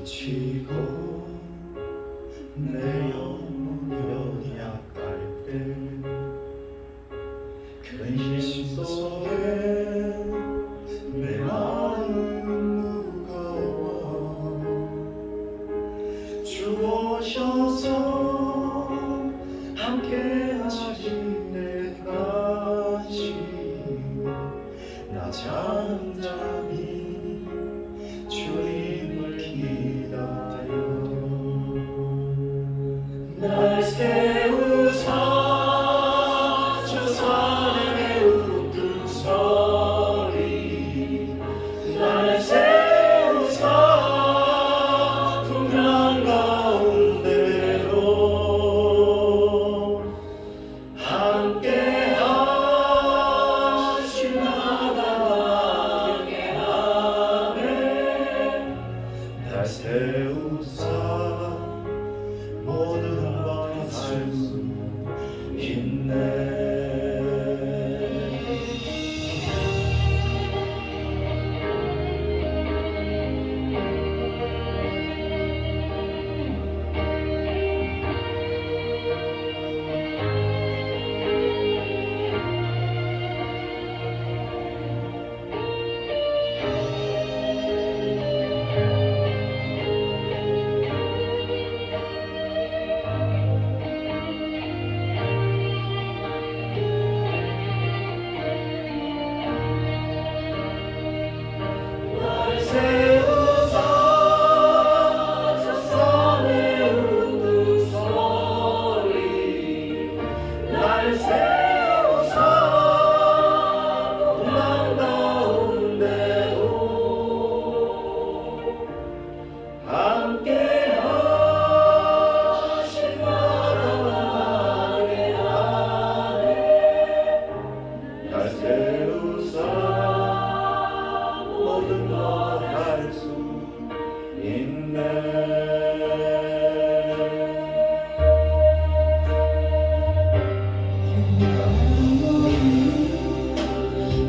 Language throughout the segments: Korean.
지치고 내 영혼 연약할 때 근심 속에 내 마음 무거워 주 오셔서 함께 하실 때까지 나 잠잠히 주님을 기다려 날 세우사 주 산의 우두서리 날 세우사 풍랑 가운데로 함께 하신 나가게 하네 날 세우사 모든 걸 할 수 있네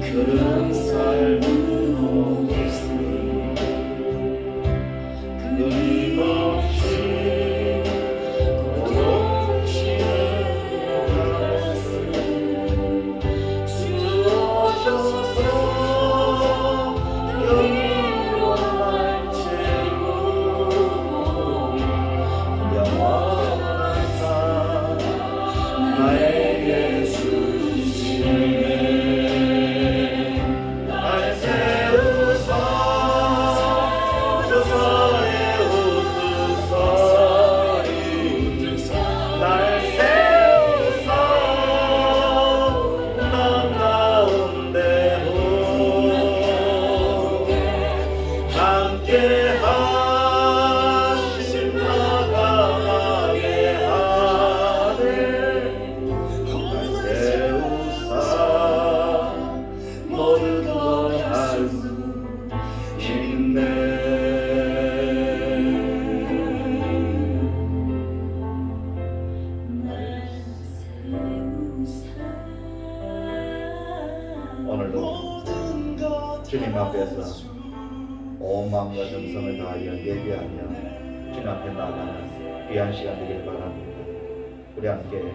그런 삶은 없으니 끊임없이 고통치는 가슴 주 오셔서 영으로 날 채우고 영원한 삶 나에게 주시네 오늘도 주님 앞에서 온 마음과 정성을 다하여 예배하며 주님 앞에 나아가는 귀한 시간 되길 바랍니다. 우리 함께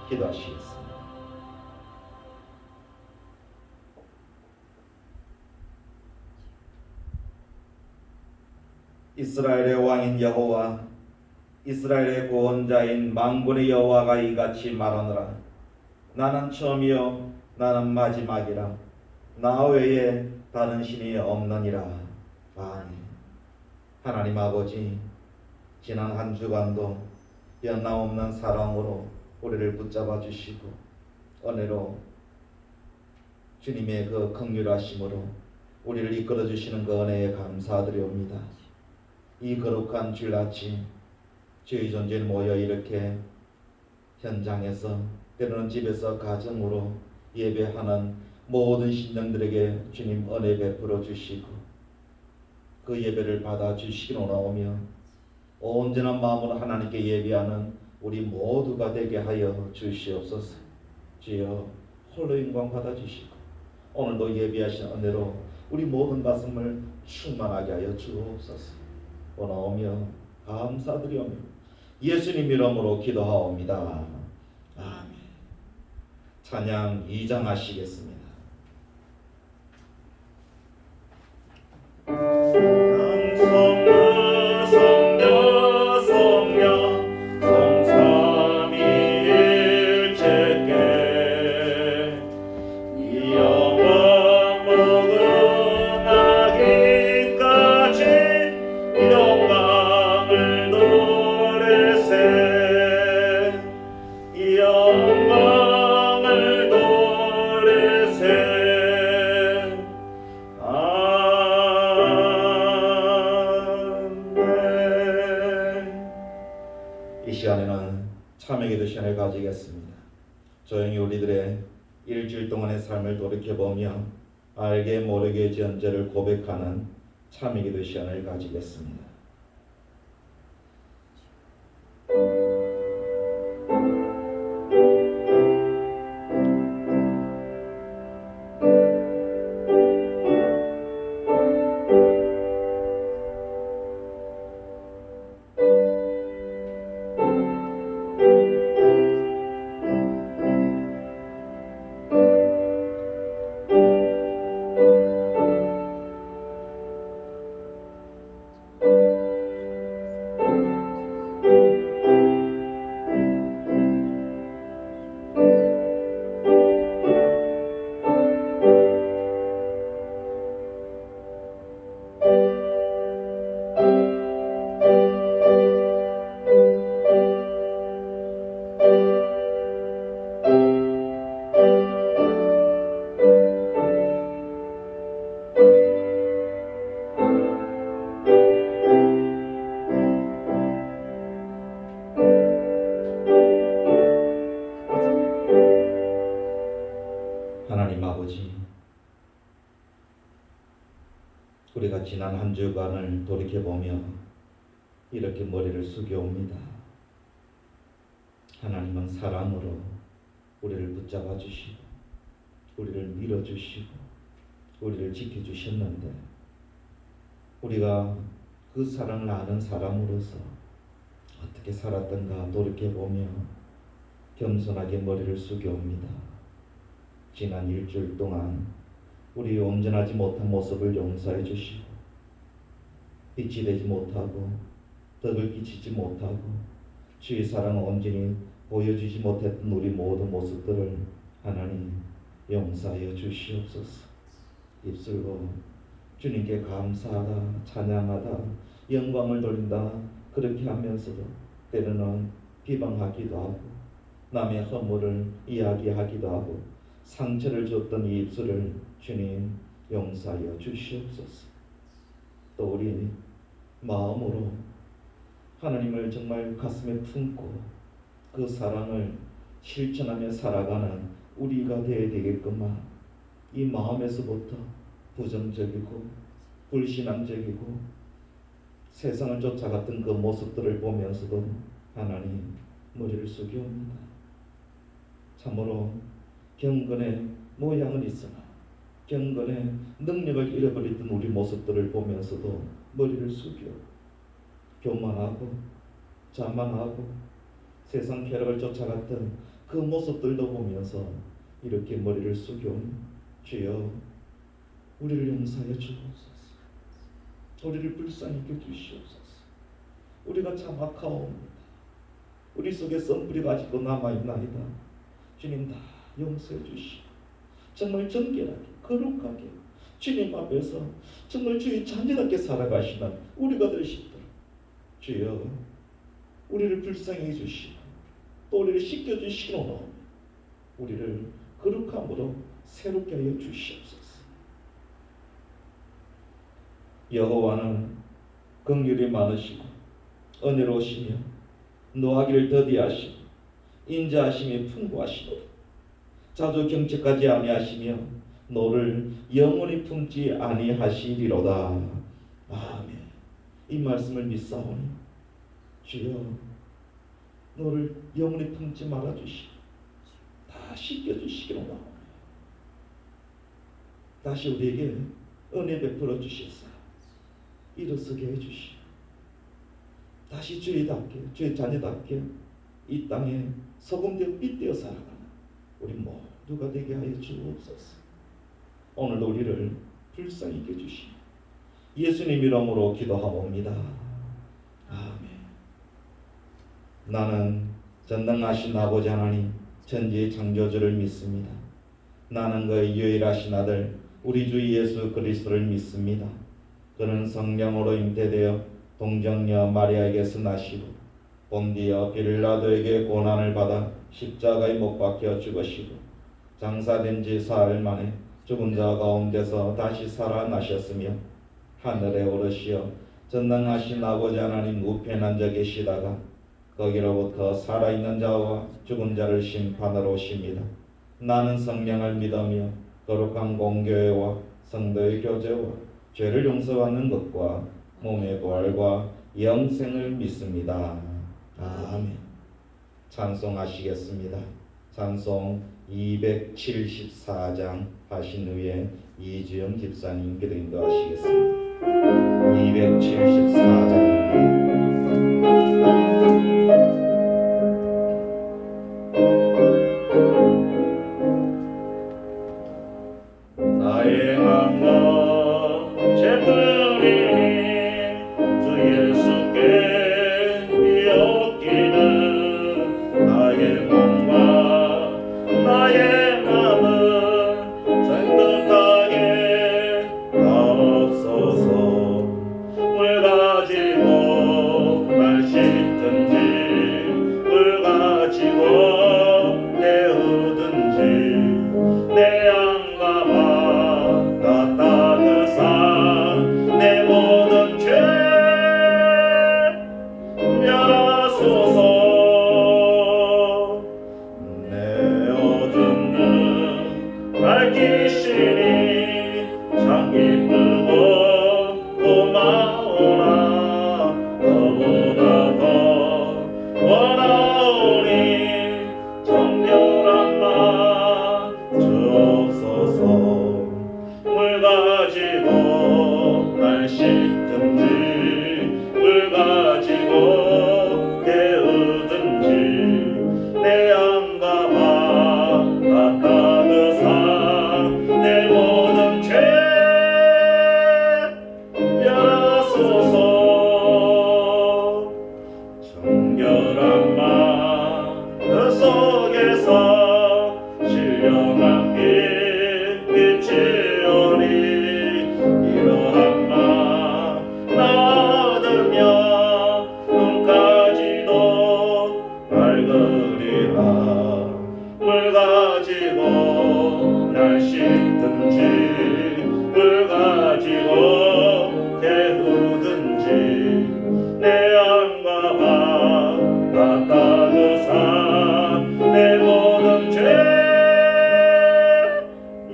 기도하시겠습니다. 이스라엘의 왕인 여호와, 이스라엘의 구원자인 만군의 여호와가 이같이 말하노라. 나는 처음이요 나는 마지막이라. 나 외에 다른 신이 없느니라. 아멘. 하나님 아버지, 지난 한 주간도 변함없는 사랑으로 우리를 붙잡아 주시고 은혜로 주님의 그 긍휼하심으로 우리를 이끌어 주시는 그 은혜에 감사드리옵니다. 이 거룩한 주일 아침 주의 존재에 모여 이렇게 현장에서 때로는 집에서 가정으로 예배하는 모든 신령들에게 주님 은혜 베풀어 주시고 그 예배를 받아 주시기 원하오며 온전한 마음으로 하나님께 예배하는 우리 모두가 되게 하여 주시옵소서. 주여 홀로 영광 받아 주시고 오늘도 예배하신 은혜로 우리 모든 가슴을 충만하게 하여 주옵소서. 원하오며 감사드리오며 예수님 이름으로 기도하옵니다. 아멘. 찬양 2장 하시겠습니다. 이 시간에는 참회기도 시간을 가지겠습니다. 조용히 우리들의 일주일 동안의 삶을 돌이켜보며 알게 모르게 지은 죄를 고백하는 참회기도 시간을 가지겠습니다. 하나님 아버지, 우리가 지난 한 주간을 돌이켜보며 이렇게 머리를 숙여옵니다. 하나님은 사랑으로 우리를 붙잡아 주시고 우리를 밀어주시고 우리를 지켜주셨는데 우리가 그 사랑을 아는 사람으로서 어떻게 살았던가 돌이켜보며 겸손하게 머리를 숙여옵니다. 지난 일주일 동안 우리 온전하지 못한 모습을 용서해 주시고 빛이 되지 못하고 덕을 끼치지 못하고 주의 사랑을 온전히 보여주지 못했던 우리 모든 모습들을 하나님 용서하여 주시옵소서. 입술로 주님께 감사하다, 찬양하다, 영광을 돌린다 그렇게 하면서도 때로는 비방하기도 하고 남의 허물을 이야기하기도 하고 상처를 줬던 이 입술을 주님 용서하여 주시옵소서. 또 우리 마음으로 하나님을 정말 가슴에 품고 그 사랑을 실천하며 살아가는 우리가 되어야 되겠구만. 이 마음에서부터 부정적이고 불신앙적이고 세상을 쫓아갔던 그 모습들을 보면서도 하나님 머리를 숙여옵니다. 참으로 경건의 모양은 있으나 경건의 능력을 잃어버렸던 우리 모습들을 보면서도 머리를 숙여 교만하고 자만하고 세상 쾌락을 쫓아갔던 그 모습들도 보면서 이렇게 머리를 숙여 주여 우리를 용서하여 주옵소서. 우리를 불쌍히 여겨주시옵소서. 우리가 참 악하옵니다. 우리 속에 썬뿌리가 아직도 남아있나이다. 주님 다 용서해 주시고 정말 정결하게 거룩하게 주님 앞에서 정말 주의 자녀답게 살아가시는 우리가 되시도록 주여 우리를 불쌍히 해주시고 또 우리를 씻겨주시고 우리를 거룩함으로 새롭게 하여 주시옵소서. 여호와는 긍휼이 많으시고 은혜로우시며 노하기를 더디하시고 인자하심이 풍부하시도다. 자주 경책하지 아니하시며 너를 영원히 품지 아니하시리로다. 아멘. 이 말씀을 믿사오니 주여 너를 영원히 품지 말아주시고 다 씻겨주시기로 나옵니다. 다시 우리에게 은혜 베풀어 주셔서 일어서게 해주시고 다시 주의답게, 주의 자녀답게 이 땅에 소금되어 빛되어 살아가는 우리 모두가 되게 하여 주옵소서. 오늘도 우리를 불쌍히 여겨주시니 예수님 이름으로 기도하옵니다. 아멘. 나는 전능하신 아버지 하나님 천지의 창조주를 믿습니다. 나는 그의 유일하신 아들 우리 주 예수 그리스도를 믿습니다. 그는 성령으로 잉태되어 동정녀 마리아에게서 나시고 본디어 빌라도에게 고난을 받아 십자가에 못 박혀 죽으시고 장사된 지 사흘 만에 죽은 자 가운데서 다시 살아나셨으며 하늘에 오르시어 전능하신 아버지 하나님 우편에 앉아 계시다가 거기로부터 살아있는 자와 죽은 자를 심판하러 오십니다. 나는 성령을 믿으며 거룩한 공교회와 성도의 교제와 죄를 용서받는 것과 몸의 부활과 영생을 믿습니다. 아멘. 찬송하시겠습니다. 찬송 274장 하신 후에 이주영 집사님 기도 인도하시겠습니다. 274장 나의 맘과 죄뿐이 주 예수께 비었기는 나의 몸과 나의 맘을 산뜻하게 하옵소서. 물 가지고 날 씻든지 물 가지고 데우든지 내 양과 다 따뜻한 내 모든 죄 멸하소서. 내 어둠은 밝히시니 참 기쁘고 고마우나 너보다 더 원하오니 정결한 맘 주옵소서. 물 가지고 날 씻든지 물 가지고 데우든지 내 양과 다 따뜻한 내 모든 죄 멸하소서. 정결한 맘 그 속에서 신령한 빛 비치오니 이러한 맘 나들며 눈까지도 밝으리라. 물 가지고 날 씻든지 물 가지고 데우든지 내 양과 다 따뜻한 내 모든 죄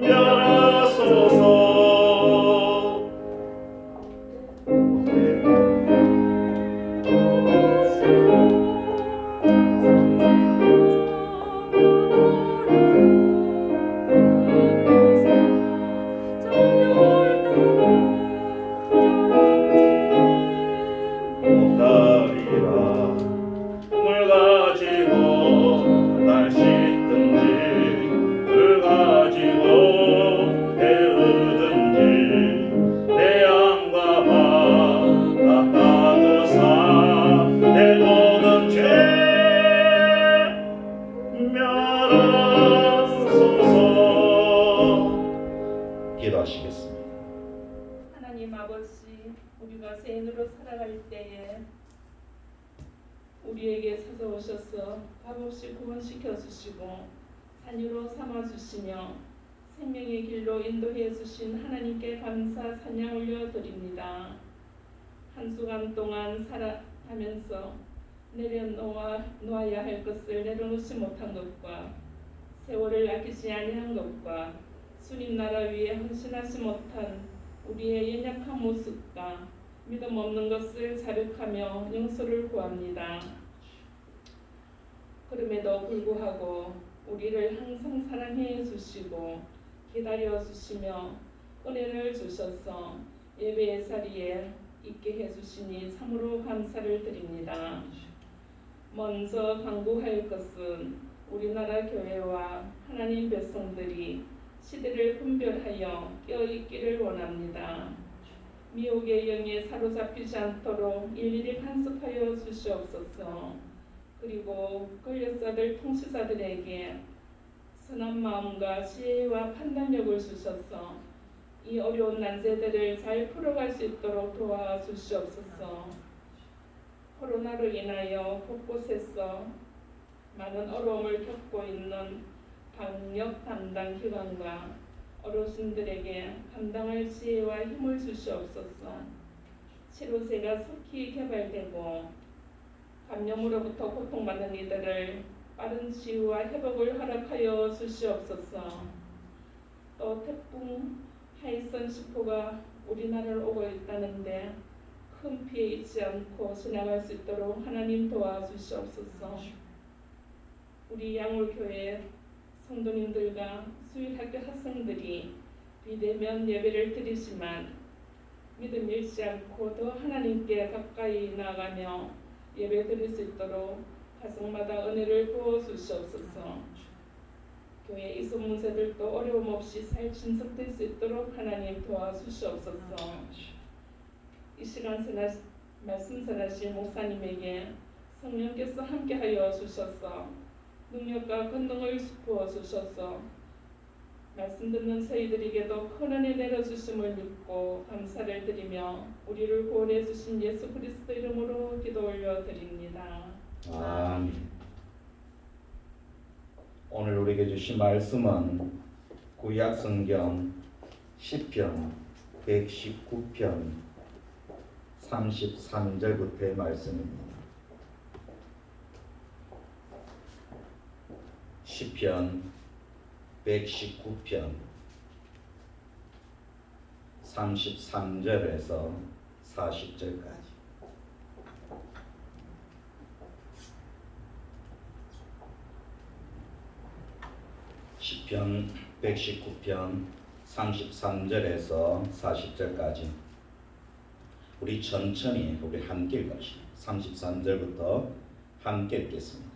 멸하소서. 물 가지고 날 씻든지 물 가지고 데우든지 내 양과 다 따뜻한 내 모든 죄 멸하소서. 기도하시겠습니다. 하나님 아버지, 우리가 죄인으로 살아갈 때에 우리에게 찾아오셔서 값없이 구원시켜 주시고 자녀로 삼아 주시며 생명의 길로 인도해 주신 하나님께 감사 찬양 올려드립니다. 한 주간 동안 살아가면서 내려놓아야 할 것을 내려놓지 못한 것과 세월을 아끼지 아니한 것과 주님 나라 위에 헌신하지 못한 우리의 연약한 모습과 믿음 없는 것을 자백하며 용서를 구합니다. 그럼에도 불구하고 우리를 항상 사랑해 주시고 기다려 주시며 은혜를 주셔서 예배의 자리에 있게 해주시니 참으로 감사를 드립니다. 먼저 강구할 것은 우리나라 교회와 하나님 백성들이 시대를 분별하여 깨어있기를 원합니다. 미혹의 영에 사로잡히지 않도록 일일이 간섭하여 주시옵소서. 그리고 권력자들 통치자들에게 선한 마음과 지혜와 판단력을 주셔서 이 어려운 난제들을 잘 풀어갈 수 있도록 도와주시옵소서. 코로나로 인하여 곳곳에서 많은 어려움을 겪고 있는 방역 담당 기관과 어르신들에게 감당할 지혜와 힘을 주시옵소서. 치료제가 속히 개발되고 감염으로부터 고통받는 이들을 빠른 치유와 회복을 허락하여 주시옵소서. 또 태풍 하이선 10호가 우리나라를 오고 있다는데 큰 피해 있지 않고 지나갈 수 있도록 하나님 도와주시옵소서. 우리 양울교회 성도님들과 수일학교 학생들이 비대면 예배를 드리지만 믿음 잃지 않고 더 하나님께 가까이 나아가며 예배 드릴 수 있도록 가정마다 은혜를 부어주시옵소서. 교회 이속 문제들도 어려움 없이 잘 진척될 수 있도록 하나님 도와주시옵소서. 이 시간 말씀 전하실 목사님에게 성령께서 함께하여 주셔서 능력과 권능을 부어주셔서 말씀 듣는 저희들에게도 큰 은혜 내려주심을 믿고 감사를 드리며 우리를 구원해 주신 예수 그리스도 이름으로 기도 올려드립니다. 아멘. 오늘 우리에게 주신 말씀은 구약 성경 시편 119편 33절부터의 말씀입니다. 시편 119편 33절에서 40절까지. 시편 119편 33절에서 40절까지 우리 천천히 우리 함께 읽읍시다. 33절부터 함께 읽겠습니다.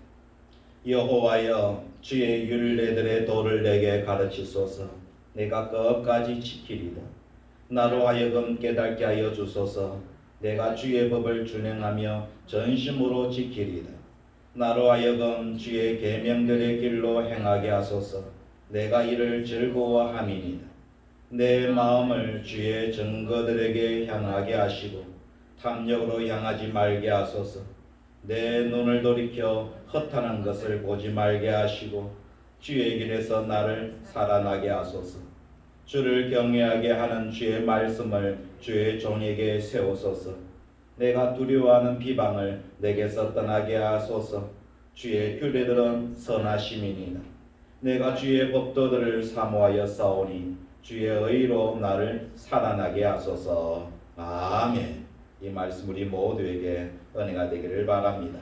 여호와여, 주의 율례들의 도를 내게 가르치소서. 내가 끝까지 지키리다. 나로 하여금 깨닫게 하여 주소서. 내가 주의 법을 준행하며 전심으로 지키리다. 나로 하여금 주의 계명들의 길로 행하게 하소서. 내가 이를 즐거워함이니이다. 내 마음을 주의 증거들에게 향하게 하시고 탐욕으로 향하지 말게 하소서. 내 눈을 돌이켜 허탄한 것을 보지 말게 하시고 주의 길에서 나를 살아나게 하소서. 주를 경외하게 하는 주의 말씀을 주의 종에게 세우소서. 내가 두려워하는 비방을 내게서 떠나게 하소서. 주의 규례들은 선하심이니이다. 내가 주의 법도들을 사모하여 싸우니 주의 의로 나를 살아나게 하소서. 아멘. 이 말씀 우리 모두에게 은혜가 되기를 바랍니다.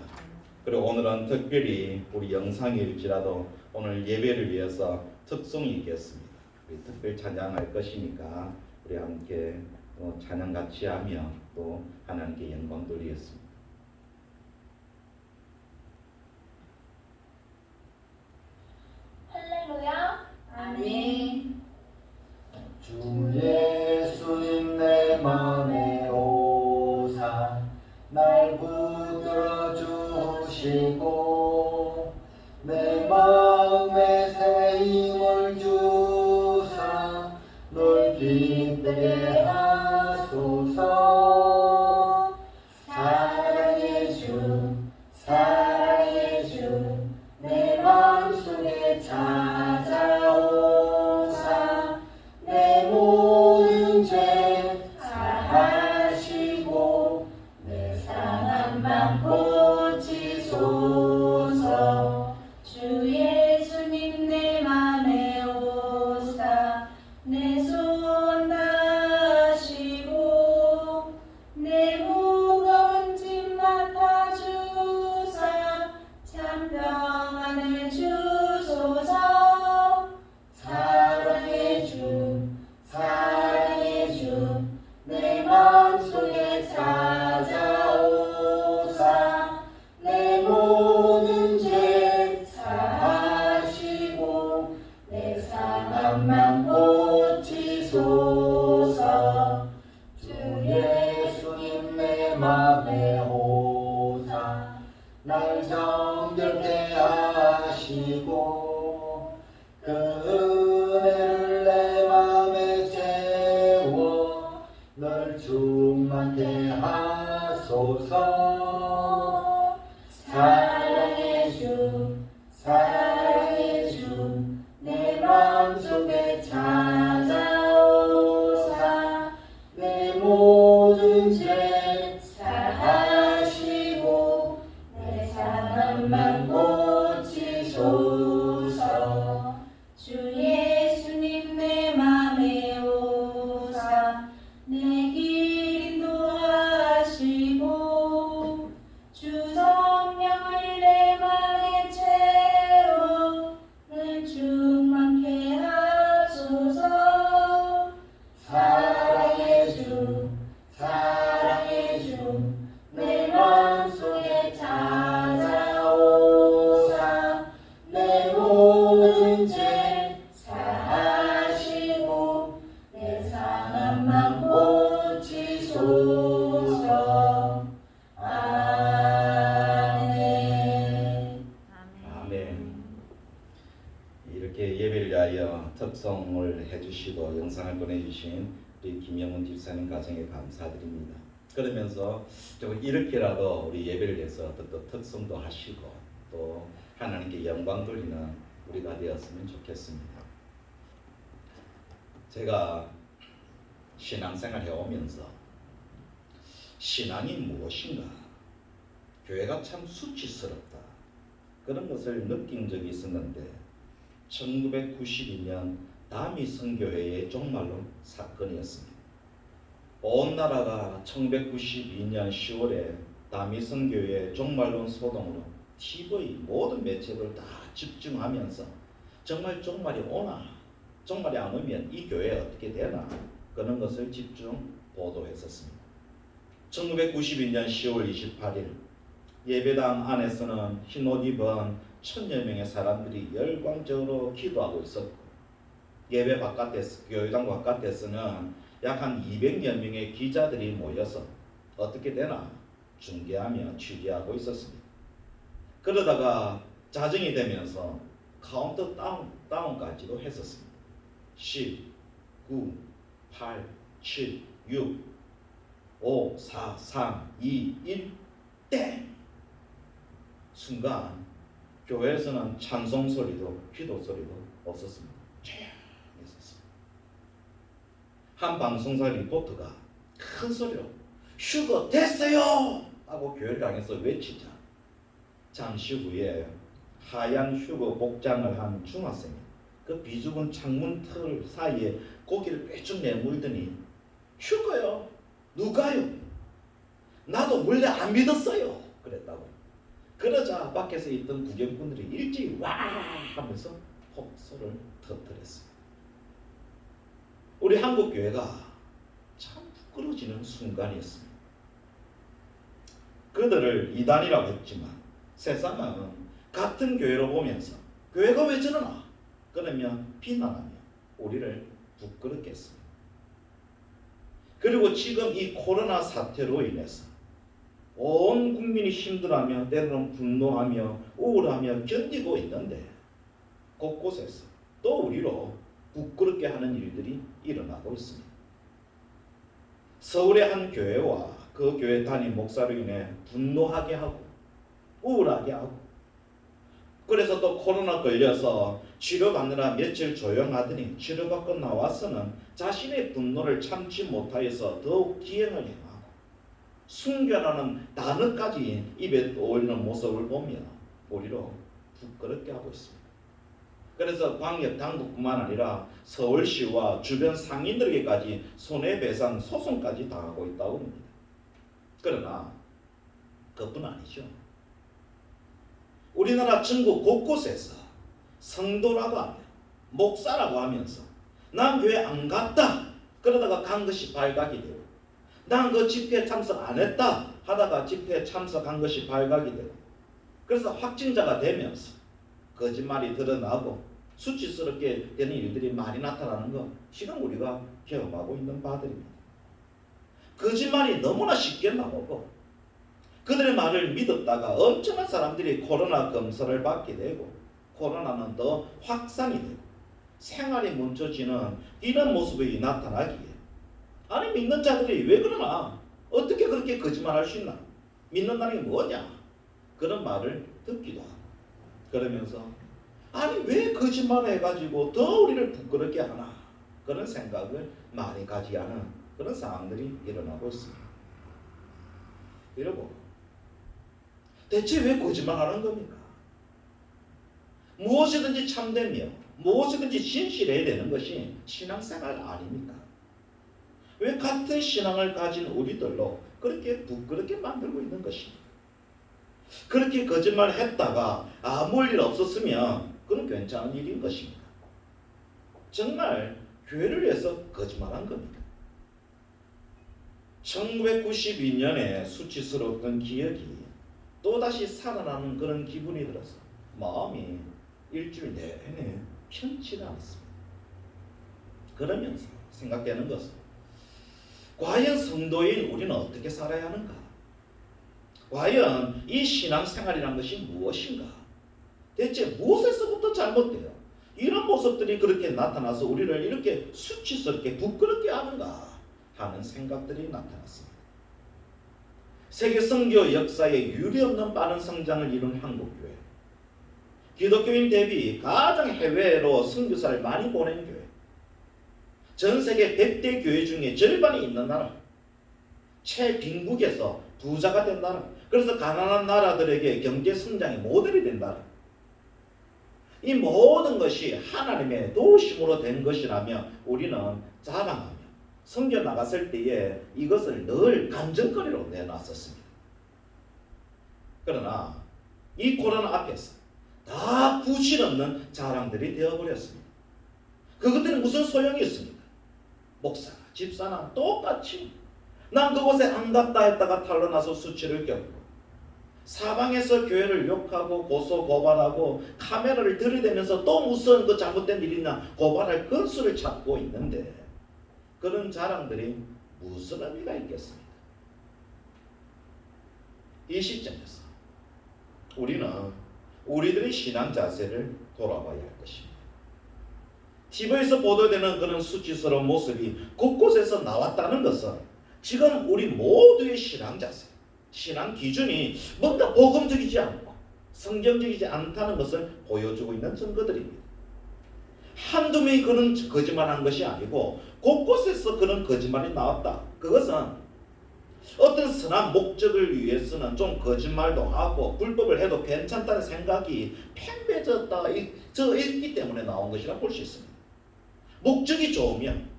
그리고 오늘은 특별히 우리 영상일지라도 오늘 예배를 위해서 특송이 있겠습니다. 우리 특별 찬양할 것이니까 우리 함께 찬양 같이 하며 또 하나님께 영광 돌리겠습니다. 할렐루야. 아멘. 주 예수님 내 맘에 오사 날 붙들어 주시고 내 마음에 새 힘을 주사 널 기쁘게 하소서. 사랑의 주 사랑의 주 내 마음속에 찾아오사 내 모든 죄 사하시고 내 상한 맘 고치소서. 주 맘속에 찾아오사 내 모든 죄 사하시고 내 상함만 고치소서. 주 예수님 내 맘에 오사 날 정결케 하시고 그 은혜를 내 맘에 채워 널 충만케 하소서. 사랑의 주 사랑의 주 내 맘속에 찾아오사 내 모든 죄 사하시고 내 상함만 고치소서. 주 예수님 내 맘에 오사 내 길 인도하시고 주 성령을 내 맘에 채워 늘 충만케 하소서. 사랑의 주 사랑의 주 내 맘속에 찾아오사 내 모든 죄 사하시고 내 상함만 고치소서. 아멘. 아멘. 이렇게 예배를 위하여 특송을 해주시고 영상을 보내주신 우리 김영훈 집사님 가정에 감사드립니다. 그러면서 좀 이렇게라도 우리 예배를 위해서 또 특송도 하시고 또 하나님께 영광 돌리는 우리가 되었으면 좋겠습니다. 제가 신앙생활 해오면서 신앙이 무엇인가, 교회가 참 수치스럽다, 그런 것을 느낀 적이 있었는데 1992년 다미성교회의 종말론 사건이었습니다. 온 나라가 1992년 10월에 다미성교회 종말론 소동으로 TV 모든 매체들 다 집중하면서 정말 종말이 오나 종말이 안 오면 이 교회 어떻게 되나 그런 것을 집중 보도했었습니다. 1992년 10월 28일 예배당 안에서는 흰옷 입은 1000여 명의 사람들이 열광적으로 기도하고 있었고, 예배 바깥에서, 교회당 바깥에서는 약 한 200여 명의 기자들이 모여서 어떻게 되나 중계하며 취재하고 있었습니다. 그러다가 자정이 되면서 카운트 다운까지도 했었습니다. 10, 9, 8, 7, 6, 5, 4, 3, 2, 1, 땡! 순간 교회에서는 찬송 소리도 기도 소리도 없었습니다. 조용했었습니다. 한 방송사 리포터가 큰 소리로 휴거 됐어요! 하고 교회를 향해서 외치자 잠시 후에 하얀 휴거 복장을 한 중학생이 그 비좁은 창문 틀 사이에 고개를 빼쭉 내물더니 휴거요? 누가요? 나도 원래 안 믿었어요. 그랬다고. 그러자 밖에서 있던 구경꾼들이 일찍 와 하면서 폭소를 터뜨렸습니다. 우리 한국 교회가 참 부끄러워지는 순간이었습니다. 그들을 이단이라고 했지만 세상은 같은 교회로 보면서 교회가 왜 저러나? 그러면 비난하며 우리를 부끄럽게 했습니다. 그리고 지금 이 코로나 사태로 인해서 온 국민이 힘들어하며 때로는 분노하며 우울하며 견디고 있는데 곳곳에서 또 우리로 부끄럽게 하는 일들이 일어나고 있습니다. 서울의 한 교회와 그 교회 담임 목사로 인해 분노하게 하고 우울하게 하고, 그래서 또 코로나 걸려서 치료받느라 며칠 조용하더니 치료받고 나와서는 자신의 분노를 참지 못하여서 더욱 기행을 행하고 숨겨라는 단어까지 입에 떠올리는 모습을 보며 우리로 부끄럽게 하고 있습니다. 그래서 광역 당국뿐만 아니라 서울시와 주변 상인들에게까지 손해배상 소송까지 당하고 있다고 합니다. 그러나 그뿐 아니죠. 우리나라 전국 곳곳에서 성도라고 하며 목사라고 하면서 난 교회 안 갔다 그러다가 간 것이 발각이 되고, 난 그 집회에 참석 안 했다 하다가 집회에 참석한 것이 발각이 되고, 그래서 확진자가 되면서 거짓말이 드러나고 수치스럽게 되는 일들이 많이 나타나는 것, 지금 우리가 경험하고 있는 바들입니다. 거짓말이 너무나 쉽게 나오고 그들의 말을 믿었다가 엄청난 사람들이 코로나 검사를 받게 되고 코로나는 더 확산이 되고 생활이 멈춰지는 이런 모습이 나타나기에, 아니 믿는 자들이 왜 그러나, 어떻게 그렇게 거짓말할 수 있나, 믿는다는 게 뭐냐, 그런 말을 듣기도 하고, 그러면서 아니 왜 거짓말을 해가지고 더 우리를 부끄럽게 하나, 그런 생각을 많이 가지게 하는 그런 상황들이 일어나고 있습니다. 여러분, 대체 왜 거짓말하는 겁니까? 무엇이든지 참되며 무엇이든지 진실해야 되는 것이 신앙생활 아닙니까? 왜 같은 신앙을 가진 우리들로 그렇게 부끄럽게 만들고 있는 것입니까? 그렇게 거짓말했다가 아무 일 없었으면 그건 괜찮은 일인 것입니다. 정말 교회를 위해서 거짓말한 겁니다. 1992년에 수치스러웠던 기억이 또다시 살아나는 그런 기분이 들어서 마음이 일주일 내내 편치가 않습니다. 그러면서 생각되는 것은, 과연 성도인 우리는 어떻게 살아야 하는가? 과연 이 신앙생활이란 것이 무엇인가? 대체 무엇에서부터 잘못돼요? 이런 모습들이 그렇게 나타나서 우리를 이렇게 수치스럽게 부끄럽게 하는가 하는 생각들이 나타났습니다. 세계 선교 역사에 유례없는 빠른 성장을 이룬 한국교회, 기독교인 대비 가장 해외로 선교사를 많이 보낸 교회, 전 세계 100대 교회 중에 절반이 있는 나라, 최빈국에서 부자가 된 나라, 그래서 가난한 나라들에게 경제 성장의 모델이 된 나라, 이 모든 것이 하나님의 도우심으로 된 것이라며 우리는 자랑하며 선교 나갔을 때에 이것을 늘 감정거리로 내놨었습니다. 그러나 이 코로나 앞에서 다 부질없는 자랑들이 되어버렸습니다. 그것들은 무슨 소용이 있습니까? 목사나 집사나 똑같이 난 그곳에 안 갔다 했다가 탄로나서 수치를 겪고, 사방에서 교회를 욕하고 고소 고발하고 카메라를 들이대면서 또 무슨 그 잘못된 일이나 고발할 건수를 찾고 있는데, 그런 자랑들이 무슨 의미가 있겠습니까? 이 시점에서 우리는 우리들의 신앙 자세를 돌아봐야 할 것입니다. TV에서 보도되는 그런 수치스러운 모습이 곳곳에서 나왔다는 것은 지금 우리 모두의 신앙 자세, 신앙 기준이 뭔가 복음적이지 않고 성경적이지 않다는 것을 보여주고 있는 증거들입니다. 한두 명이 그런 거짓말한 것이 아니고 곳곳에서 그런 거짓말이 나왔다. 그것은 어떤 선한 목적을 위해서는 좀 거짓말도 하고 불법을 해도 괜찮다는 생각이 팽배해졌기 때문에 나온 것이라 볼 수 있습니다. 목적이 좋으면,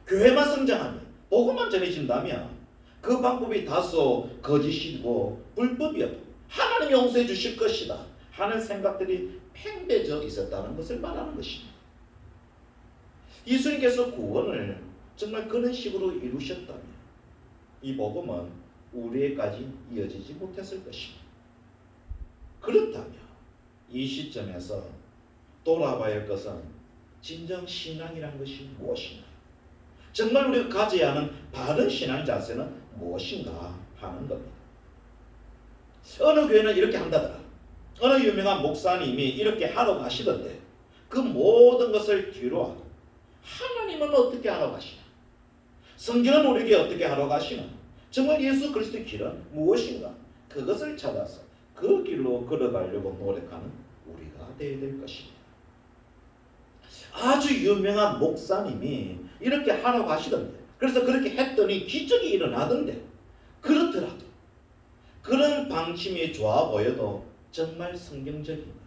교회만 성장하면, 복음만 전해진다면 그 방법이 다소 거짓이고 불법이어도 하나님이 용서해 주실 것이다 하는 생각들이 팽배져 있었다는 것을 말하는 것입니다. 예수님께서 구원을 정말 그런 식으로 이루셨다면 이 복음은 우리에까지 이어지지 못했을 것입니다. 그렇다면 이 시점에서 돌아봐야 할 것은 진정 신앙이란 것이 무엇인가, 정말 우리가 가져야 하는 바른 신앙 자세는 무엇인가 하는 겁니다. 어느 교회는 이렇게 한다더라, 어느 유명한 목사님이 이렇게 하러 가시던데 그 모든 것을 뒤로 하고 하나님은 어떻게 하러 가시나, 성경은 우리에게 어떻게 하러 가시나, 정말 예수 그리스도의 길은 무엇인가, 그것을 찾아서 그 길로 걸어가려고 노력하는 우리가 되어야 될 것입니다. 아주 유명한 목사님이 이렇게 하러 가시던데, 그래서 그렇게 했더니 기적이 일어나던데, 그렇더라도 그런 방침이 좋아 보여도 정말 성경적인가,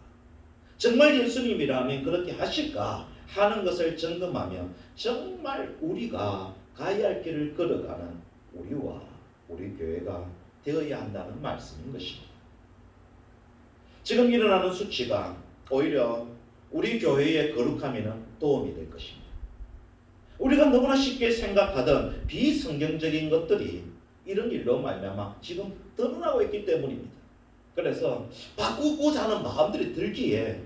정말 예수님이라면 그렇게 하실까 하는 것을 점검하며 정말 우리가 가야 할 길을 걸어가는 우리와 우리 교회가 되어야 한다는 말씀인 것입니다. 지금 일어나는 수치가 오히려 우리 교회의 거룩함에는 도움이 될 것입니다. 우리가 너무나 쉽게 생각하던 비성경적인 것들이 이런 일로 말미암아 지금 드러나고 있기 때문입니다. 그래서 바꾸고자 하는 마음들이 들기에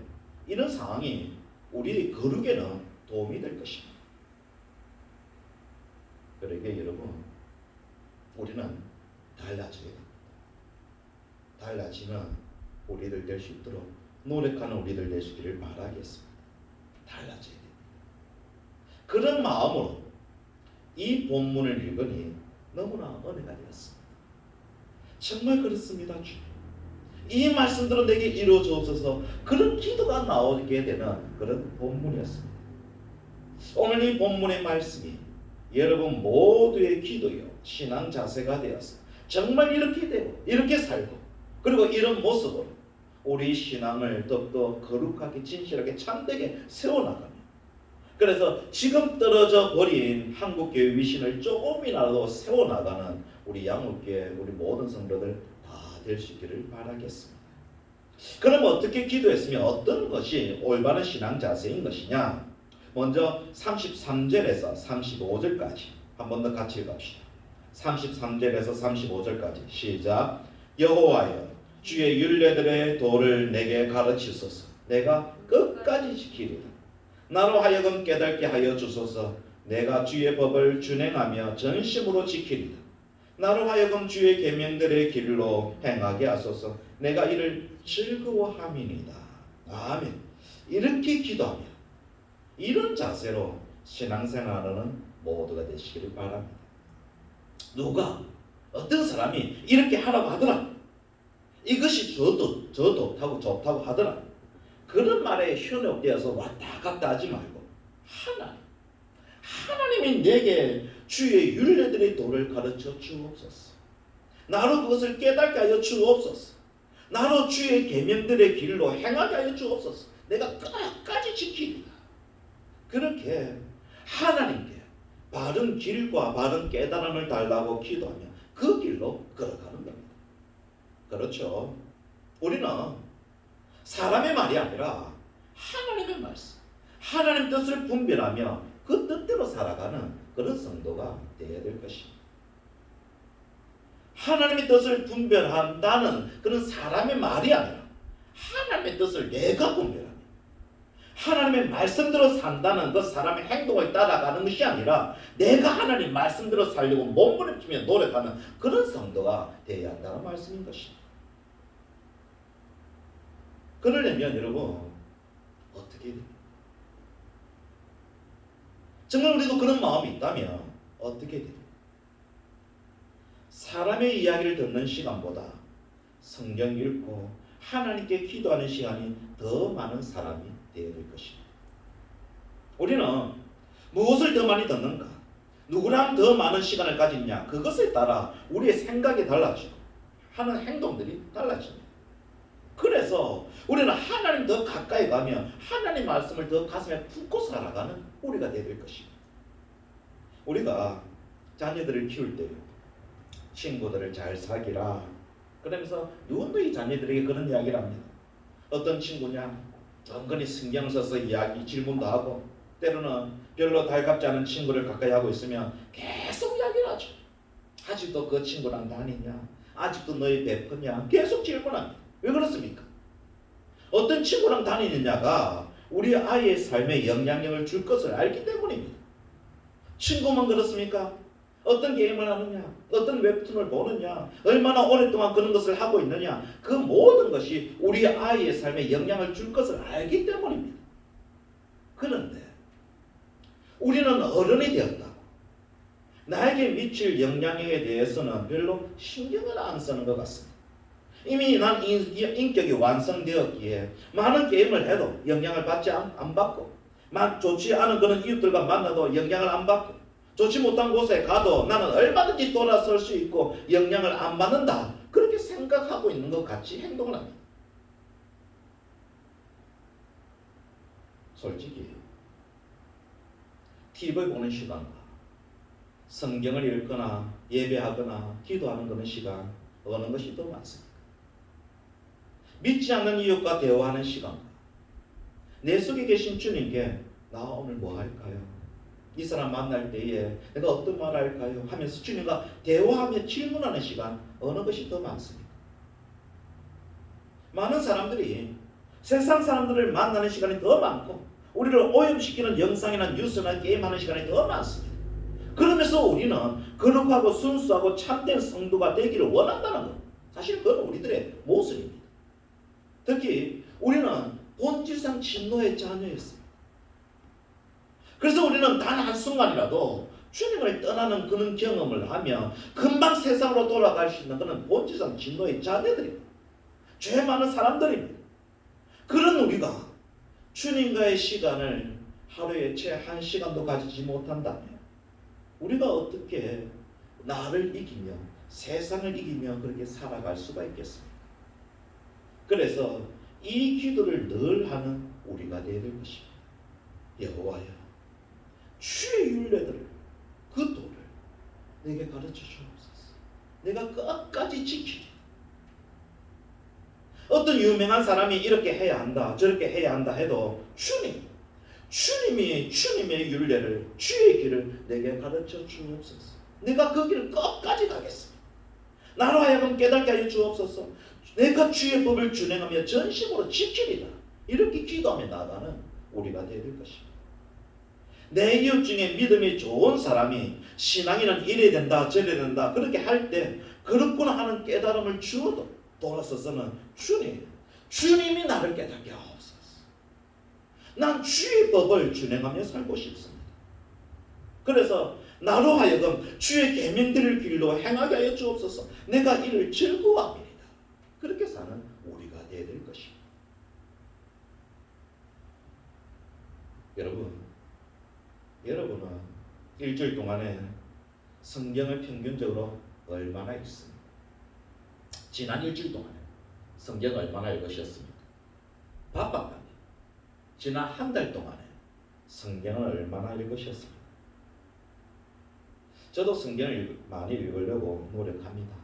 이런 상황이 우리 거룩에는 도움이 될 것입니다. 그러게 여러분, 우리는 달라져야 됩니다. 달라지는 우리들 될 수 있도록 노력하는 우리들 되시기를 바라겠습니다. 달라져야 됩니다. 그런 마음으로 이 본문을 읽으니 너무나 은혜가 되었습니다. 정말 그렇습니다. 주님, 이 말씀들은 내게 이루어져서 그런 기도가 나오게 되는 그런 본문이었습니다. 오늘 이 본문의 말씀이 여러분 모두의 기도요, 신앙 자세가 되어서 정말 이렇게 되고 이렇게 살고 그리고 이런 모습으로 우리 신앙을 더욱더 거룩하게 진실하게 참되게 세워나가며, 그래서 지금 떨어져 버린 한국교회 위신을 조금이라도 세워나가는 우리 양육교회 우리 모든 성도들 다 될 수 있기를 바라겠습니다. 그럼 어떻게 기도했으면 어떤 것이 올바른 신앙 자세인 것이냐? 먼저 33절에서 35절까지 한 번 더 같이 읽읍시다. 33절에서 35절까지 시작. 여호와여, 주의 율례들의 도를 내게 가르치소서. 내가 끝까지 지키리라. 나로 하여금 깨닫게 하여 주소서. 내가 주의 법을 준행하며 전심으로 지키리라. 나로 하여금 주의 계명들의 길로 행하게 하소서. 내가 이를 즐거워함이니이다. 아멘. 이렇게 기도하며 이런 자세로 신앙생활하는 모두가 되시기를 바랍니다. 누가 어떤 사람이 이렇게 하라고 하더라, 이것이 좋다고 하더라, 그런 말에 현혹되어서 왔다 갔다 하지 말고 하나님이 내게 주의 율례들의 도를 가르쳐 주옵소서. 나로 그것을 깨닫게 하여 주옵소서. 나로 주의 계명들의 길로 행하게 하여 주옵소서. 내가 끝까지 지키리라. 그렇게 하나님께 바른 길과 바른 깨달음을 달라고 기도하며 그 길로 걸어가는 겁니다. 그렇죠? 우리는 사람의 말이 아니라 하나님의 말씀, 하나님 뜻을 분별하며 그 뜻대로 살아가는 그런 성도가 되어야 될 것입니다. 하나님의 뜻을 분별한다는 그런 사람의 말이 아니라 하나님의 뜻을 내가 분별합니다. 하나님의 말씀대로 산다는 그 사람의 행동을 따라가는 것이 아니라 내가 하나님 말씀대로 살려고 몸부림치며 노력하는 그런 성도가 되어야 한다는 말씀인 것입니다. 그러려면 여러분 어떻게 해야 됩니까? 정말 우리도 그런 마음이 있다면 어떻게 해야 됩니까? 사람의 이야기를 듣는 시간보다 성경 읽고 하나님께 기도하는 시간이 더 많은 사람이 되어야 될 것입니다. 우리는 무엇을 더 많이 듣는가, 누구랑 더 많은 시간을 가지느냐, 그것에 따라 우리의 생각이 달라지고 하는 행동들이 달라집니다. 그래서 우리는 하나님 더 가까이 가며 하나님 말씀을 더 가슴에 품고 살아가는 우리가 되어야 될 것입니다. 우리가 자녀들을 키울 때 친구들을 잘 사귀라 그러면서 누구도 자녀들에게 그런 이야기를 합니다. 어떤 친구냐, 은근히 신경 써서 이야기 질문도 하고 때로는 별로 달갑지 않은 친구를 가까이 하고 있으면 계속 이야기를 하죠. 아직도 그 친구랑 다니냐, 아직도 너희 베프냐, 계속 질문합니다. 왜 그렇습니까? 어떤 친구랑 다니느냐가 우리 아이의 삶에 영향력을 줄 것을 알기 때문입니다. 친구만 그렇습니까? 어떤 게임을 하느냐, 어떤 웹툰을 보느냐, 얼마나 오랫동안 그런 것을 하고 있느냐, 그 모든 것이 우리 아이의 삶에 영향을 줄 것을 알기 때문입니다. 그런데 우리는 어른이 되었다고 나에게 미칠 영향력에 대해서는 별로 신경을 안 쓰는 것 같습니다. 이미 난 인격이 완성되었기에 많은 게임을 해도 영향을 받지 안 받고, 좋지 않은 그런 이웃들과 만나도 영향을 안 받고, 좋지 못한 곳에 가도 나는 얼마든지 돌아설 수 있고 영향을 안 받는다, 그렇게 생각하고 있는 것 같이 행동을 합니다. 솔직히 TV 보는 시간과 성경을 읽거나 예배하거나 기도하는 그런 시간, 어느 것이 더 많습니까? 믿지 않는 이웃과 대화하는 시간과 내 속에 계신 주님께 나 오늘 뭐 할까요? 이 사람 만날 때에 내가 어떤 말 할까요? 하면서 주님과 대화하며 질문하는 시간 어느 것이 더 많습니까? 많은 사람들이 세상 사람들을 만나는 시간이 더 많고 우리를 오염시키는 영상이나 뉴스나 게임하는 시간이 더 많습니다. 그러면서 우리는 거룩하고 순수하고 참된 성도가 되기를 원한다는 것. 사실 그건 우리들의 모습입니다. 특히 우리는 본질상 진노의 자녀였습니다. 그래서 우리는 단 한순간이라도 주님을 떠나는 그런 경험을 하며 금방 세상으로 돌아갈 수 있는 그런 본질상 진노의 자녀들입니다. 죄 많은 사람들입니다. 그런 우리가 주님과의 시간을 하루에 채 1시간도 가지지 못한다면 우리가 어떻게 나를 이기며 세상을 이기며 그렇게 살아갈 수가 있겠습니까? 그래서 이 기도를 늘 하는 우리가 되어야 될 것입니다. 여호와여, 주의 율례들을 그 도를 내게 가르쳐 주옵소서. 내가 끝까지 지키리. 어떤 유명한 사람이 이렇게 해야 한다 저렇게 해야 한다 해도 주님이 주님의 율례를 주의 길을 내게 가르쳐 주옵소서. 내가 그 길을 끝까지 가겠습니다. 나로 하여금 깨닫게 하여 주옵소서. 내가 주의 법을 준행하며 전심으로 지키리라. 이렇게 기도하며 나가는 우리가 되어야 될 것입니다. 내 이웃 중에 믿음이 좋은 사람이 신앙인은 이래야 된다 저래야 된다 그렇게 할 때 그렇구나 하는 깨달음을 주어도 돌아서서는 주님이 나를 깨닫게 하옵소서. 난 주의 법을 준행하며 살고 싶습니다. 그래서 나로 하여금 주의 계명들을 길로 행하게 하여 주옵소서. 내가 이를 즐거워합니다. 그렇게 사는 우리가 되어야 될 것입니다. 여러분은 일주일 동안에 성경을 평균적으로 얼마나 읽습니까? 지난 일주일 동안에 성경 얼마나 읽으셨습니까? 바빴답니다. 지난 한 달 동안에 성경을 얼마나 읽으셨습니까? 저도 성경을 많이 읽으려고 노력합니다.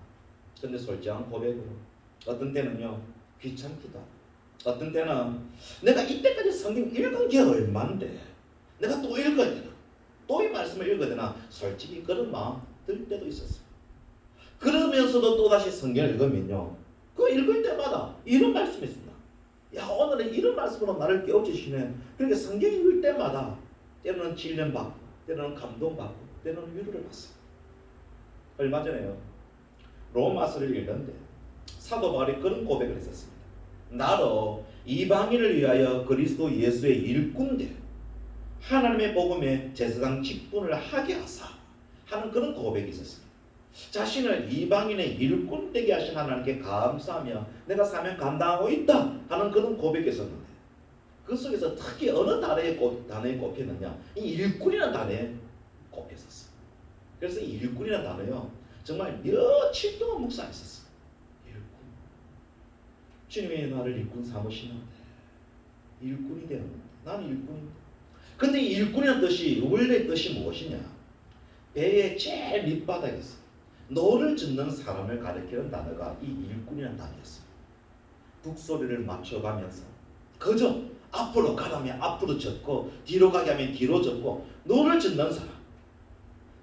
근데 솔직한 고백으로 어떤 때는요 귀찮기도 하고 어떤 때는 내가 이때까지 성경 읽은 게 얼만데 내가 또 읽어야 되나? 또 이 말씀을 읽어야 되나? 솔직히 그런 마음 들 때도 있었어요. 그러면서도 또다시 성경을 읽으면요 그 읽을 때마다 이런 말씀이 있습니다. 야, 오늘은 이런 말씀으로 나를 깨우치시네. 그러니까 성경 읽을 때마다 때로는 진련받고 때로는 감동받고 때로는 위로를 받습니다. 얼마 전에요 로마서를 읽는데 사도 바울이 그런 고백을 했었습니다. 나로 이방인을 위하여 그리스도 예수의 일꾼되 하나님의 복음에 제사장 직분을 하게 하사 하는 그런 고백이 있었습니다. 자신을 이방인의 일꾼 되게 하신 하나님께 감사하며 내가 사명 감당하고 있다 하는 그런 고백이 있었는데 그 속에서 특히 어느 단어에 꼽혔느냐 이 일꾼이라는 단어에 꼽혔었어요. 그래서 이 일꾼이라는 단어요 정말 며칠 동안 묵상했었어요. 일꾼. 주님이 나를 일꾼 삼으시는데 일꾼이 되었는데 나는 일꾼인데 근데 이 일꾼이라는 뜻이 원래 뜻이 무엇이냐 배의 제일 밑바닥에서 노를 젓는 사람을 가리키는 단어가 이 일꾼이라는 단어였습니다. 북소리를 맞춰가면서 그저 앞으로 가라면 앞으로 젓고 뒤로 가게 하면 뒤로 젓고 노를 젓는 사람.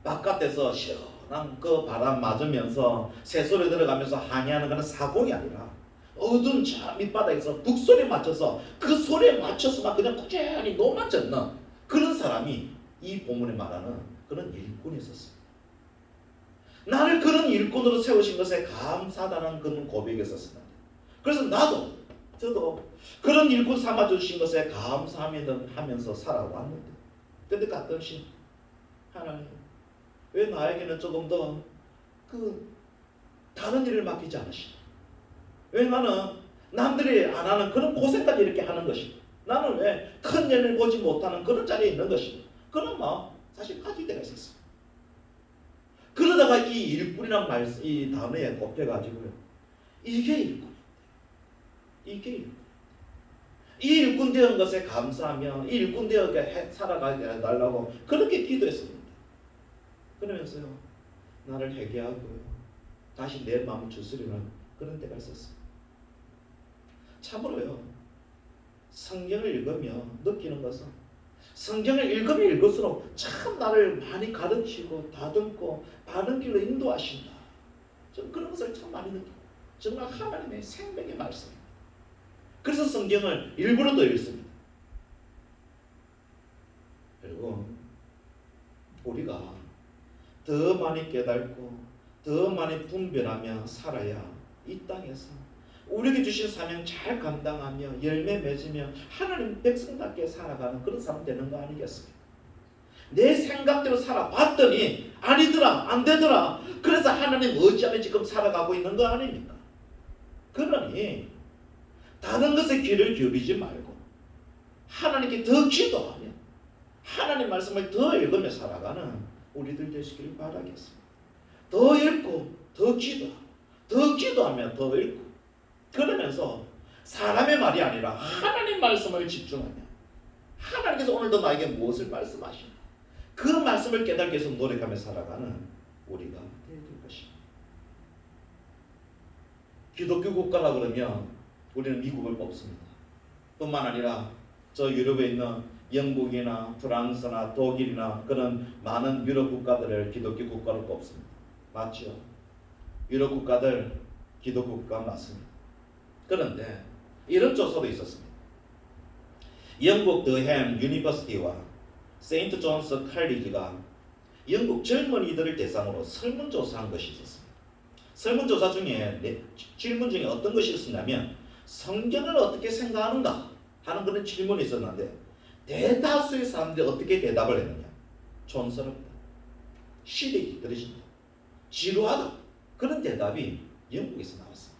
바깥에서 시원한 그 바람 맞으면서 새소리 들어가면서 항해하는 것은 사공이 아니라 어두운 저 밑바닥에서 북소리에 맞춰서 그 소리에 맞춰서만 그냥 꾸준히 노만 젓는 그런 사람이 이 본문에 말하는 그런 일꾼이었습니다. 나를 그런 일꾼으로 세우신 것에 감사하다는 그런 고백이 있었습니다. 그래서 저도 그런 일꾼 삼아주신 것에 감사하면서 살아왔는데 근데 가끔씩 하나님 왜 나에게는 조금 더 다른 일을 맡기지 않으시나? 왜 나는 남들이 안 하는 그런 고생까지 이렇게 하는 것이 나는 왜 큰 예를 보지 못하는 그런 자리에 있는 것이 그런 마음 사실 가질 때가 있었어요. 그러다가 이 일꾼이란 말씀 이 단어에 꼽혀가지고요 이게 일꾼 이 일꾼 되는 것에 감사하며 이 일꾼 되어 살아가게 해달라고 그렇게 기도했습니다. 그러면서요 나를 회개하고요 다시 내 마음을 주스리는 그런 때가 있었어요. 참으로요 성경을 읽으며 느끼는 것은 성경을 읽으면 읽을수록 참 나를 많이 가르치고 다듬고 바른 길로 인도하신다. 저는 그런 것을 참 많이 느껴요. 정말 하나님의 생명의 말씀입니다. 그래서 성경을 일부러 더 읽습니다. 그리고 우리가 더 많이 깨닫고 더 많이 분별하며 살아야 이 땅에서 우리에게 주신 사명 잘 감당하며 열매 맺으며 하나님 백성답게 살아가는 그런 사람 되는 거 아니겠습니까? 내 생각대로 살아봤더니 아니더라, 안 되더라. 그래서 하나님 어찌하면 지금 살아가고 있는 거 아닙니까? 그러니 다른 것에 귀를 기울이지 말고 하나님께 더 기도하며 하나님 말씀을 더 읽으며 살아가는 우리들 되시기를 바라겠습니다. 더 읽고 더 기도하고 더 기도하며 더 읽고 그러면서 사람의 말이 아니라 하나님 말씀을 집중하며 하나님께서 오늘도 나에게 무엇을 말씀하시나 그 말씀을 깨닫기 위해서 노력하며 살아가는 우리가 되어야 될 것입니다. 기독교 국가라 그러면 우리는 미국을 뽑습니다. 뿐만 아니라 저 유럽에 있는 영국이나 프랑스나 독일이나 그런 많은 유럽 국가들을 기독교 국가로 뽑습니다. 맞죠? 유럽 국가들 기독교 국가 맞습니다. 그런데 이런 조사도 있었습니다. 영국 더햄 유니버시티와 세인트 존스 칼리지가 영국 젊은이들을 대상으로 설문조사한 것이 있었습니다. 설문조사 중에 질문 중에 어떤 것이 있었냐면 성경을 어떻게 생각하는가 하는 그런 질문이 있었는데 대다수의 사람들이 어떻게 대답을 했느냐. 촌스럽다, 시대에 뒤떨어진다, 지루하다 그런 대답이 영국에서 나왔습니다.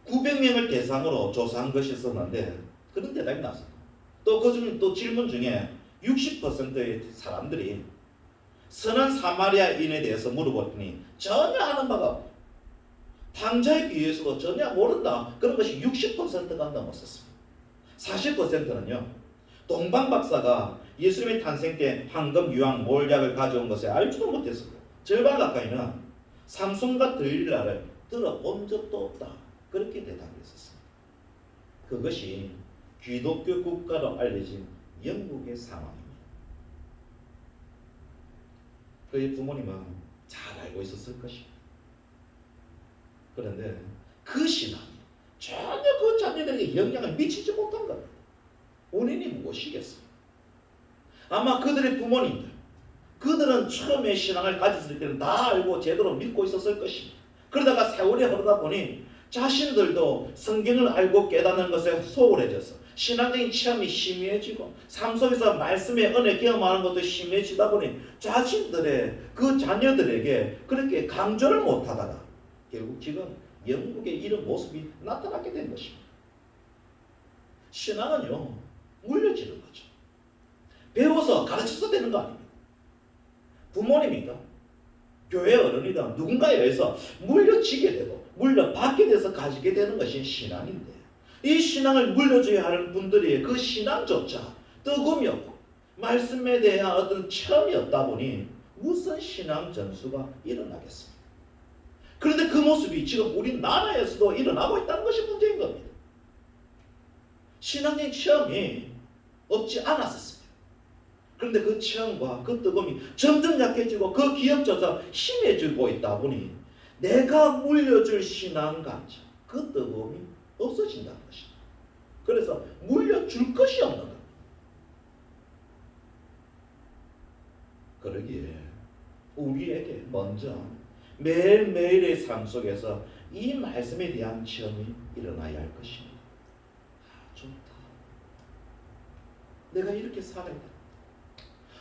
900명을 대상으로 조사한 것이 있었는데 그런 대답이 나왔습니다. 또 그중 또 질문 중에 60%의 사람들이 선한 사마리아인에 대해서 물어봤더니 전혀 아는 바가 없다. 탕자에 비해서도 전혀 모른다. 그런 것이 60%가 넘었었습니다. 40%는요. 동방 박사가 예수님의 탄생 때 황금 유황 몰약을 가져온 것에 알지도 못했었고 절반 가까이는 삼손과 들릴라를 들어본 적도 없다. 그렇게 대답했었습니다. 그것이 기독교 국가로 알려진 영국의 상황입니다. 그의 부모님은 잘 알고 있었을 것입니다. 그런데 그 신앙이 전혀 그 자녀들에게 영향을 미치지 못한 겁니다. 원인이 무엇이겠습니까? 아마 그들의 부모님들, 그들은 처음에 신앙을 가졌을 때는 다 알고 제대로 믿고 있었을 것입니다. 그러다가 세월이 흐르다 보니 자신들도 성경을 알고 깨닫는 것에 소홀해져서 신앙적인 체험이 희미해지고 삶 속에서 말씀의 은혜 경험하는 것도 희미해지다 보니 자신들의 그 자녀들에게 그렇게 강조를 못하다가 결국 지금 영국의 이런 모습이 나타나게 된 것입니다. 신앙은요 물려지는 거죠. 배워서 가르쳐서 되는 거 아닙니다. 부모님이다, 교회 어른이다, 누군가에 의해서 물려지게 되고 물려받게 돼서 가지게 되는 것이 신앙인데 이 신앙을 물려줘야 하는 분들이 그 신앙조차 뜨거움이 없고 말씀에 대한 어떤 체험이 없다 보니 무슨 신앙 전수가 일어나겠습니까? 그런데 그 모습이 지금 우리나라에서도 일어나고 있다는 것이 문제인 겁니다. 신앙적인 체험이 없지 않았었습니다. 그런데 그 체험과 그 뜨거움이 점점 약해지고 그 기억조차 심해지고 있다 보니 내가 물려줄 신앙 감정, 그 뜨거움이 없어진다는 것입니다. 그래서 물려줄 것이 없는 겁니다. 그러기에 우리에게 먼저 매일매일의 삶 속에서 이 말씀에 대한 체험이 일어나야 할 것입니다. 좋다. 내가 이렇게 살아야 돼.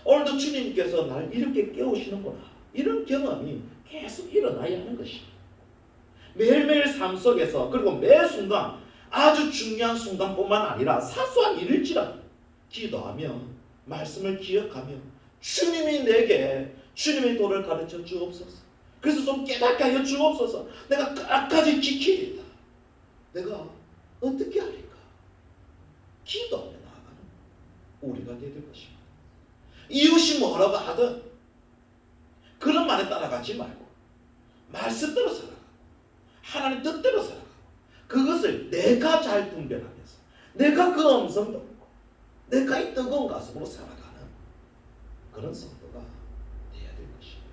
오늘도 주님께서 날 이렇게 깨우시는구나. 이런 경험이 계속 일어나야 하는 것입니다. 매일매일 삶 속에서 그리고 매 순간 아주 중요한 순간뿐만 아니라 사소한 일일지라도 기도하며 말씀을 기억하며 주님이 내게 주님의 도를 가르쳐 주옵소서. 그래서 좀 깨닫게 하여 주옵소서. 내가 끝까지 지키리다. 내가 어떻게 하리까? 기도하며 나아가는 우리가 되야 될 것입니다. 이웃이 뭐라고 하든 그런 말에 따라가지 말고 말씀대로 살아가. 하나님 뜻대로 살아가. 그것을 내가 잘 분별하면서 내가 그 음성 듣고 내가 뜨거운 가슴으로 살아가는 그런 성도가 되어야 될 것입니다.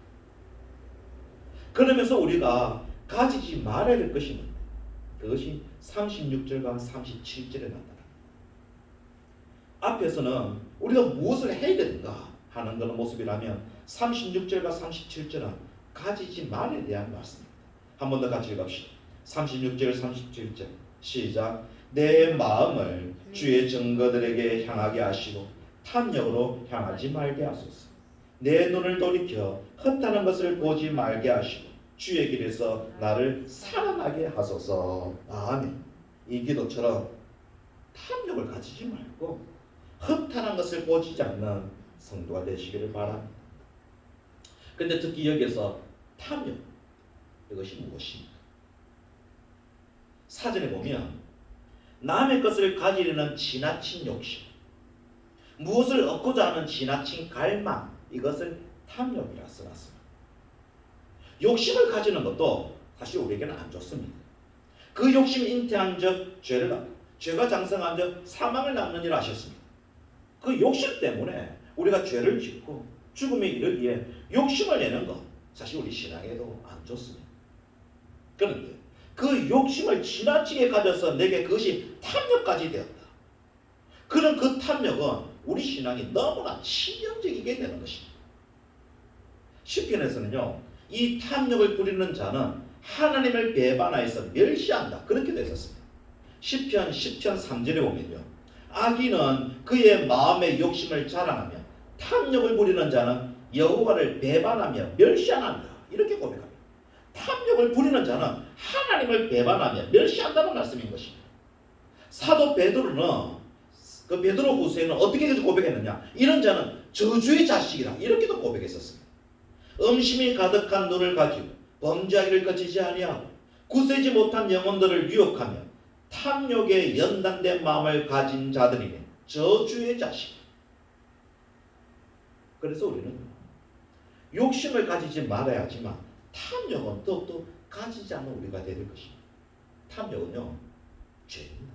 그러면서 우리가 가지지 말아야 될 것이 있는데 그것이 36절과 37절에 나타납니다. 앞에서는 우리가 무엇을 해야 되는가 하는 그런 모습이라면 36절과 37절은 가지지 말에 대한 말씀입니다. 한 번 더 같이 읽읍시다. 36절 37절 시작. 내 마음을 주의 증거들에게 향하게 하시고 탐욕으로 향하지 말게 하소서. 내 눈을 돌이켜 헛하는 것을 보지 말게 하시고 주의 길에서 나를 살아나게 하소서. 아멘. 이 기도처럼 탐욕을 가지지 말고 헛하는 것을 보지 않는 성도가 되시기를 바랍니다. 근데 특히 여기서 탐욕, 이것이 무엇입니까? 사전에 보면 남의 것을 가지려는 지나친 욕심, 무엇을 얻고자 하는 지나친 갈망, 이것을 탐욕이라 써놨습니다. 욕심을 가지는 것도 사실 우리에게는 안 좋습니다. 그 욕심이 잉태한 적 죄를 낳고 죄가 장성한 적 사망을 낳는 일 아셨습니다. 그 욕심 때문에 우리가 죄를 짓고 죽음에 이르기에 욕심을 내는 것, 사실 우리 신앙에도 안 좋습니다. 그런데 그 욕심을 지나치게 가져서 내게 그것이 탐욕까지 되었다. 그런 그 탐욕은 우리 신앙이 너무나 치명적이게 되는 것입니다. 시편에서는요, 이 탐욕을 부리는 자는 하나님을 배반하여서 멸시한다, 그렇게 되어 있었습니다. 시편 10편 3절에 보면요, 악인은 그의 마음의 욕심을 자랑하며 탐욕을 부리는 자는 여호와를 배반하며 멸시한다, 이렇게 고백합니다. 탐욕을 부리는 자는 하나님을 배반하며 멸시한다는 말씀인 것입니다. 사도 베드로는 그 베드로 후서에는 어떻게 고백했느냐, 이런 자는 저주의 자식이라 이렇게도 고백했었습니다. 음심이 가득한 눈을 가지고 범죄하기를 거치지 아니하고 굳세지 못한 영혼들을 유혹하며 탐욕에 연단된 마음을 가진 자들이니 저주의 자식. 그래서 우리는 욕심을 가지지 말아야 하지만 탐욕은 더욱더 가지지 않는 우리가 되야 될 것입니다. 탐욕은요, 죄입니다.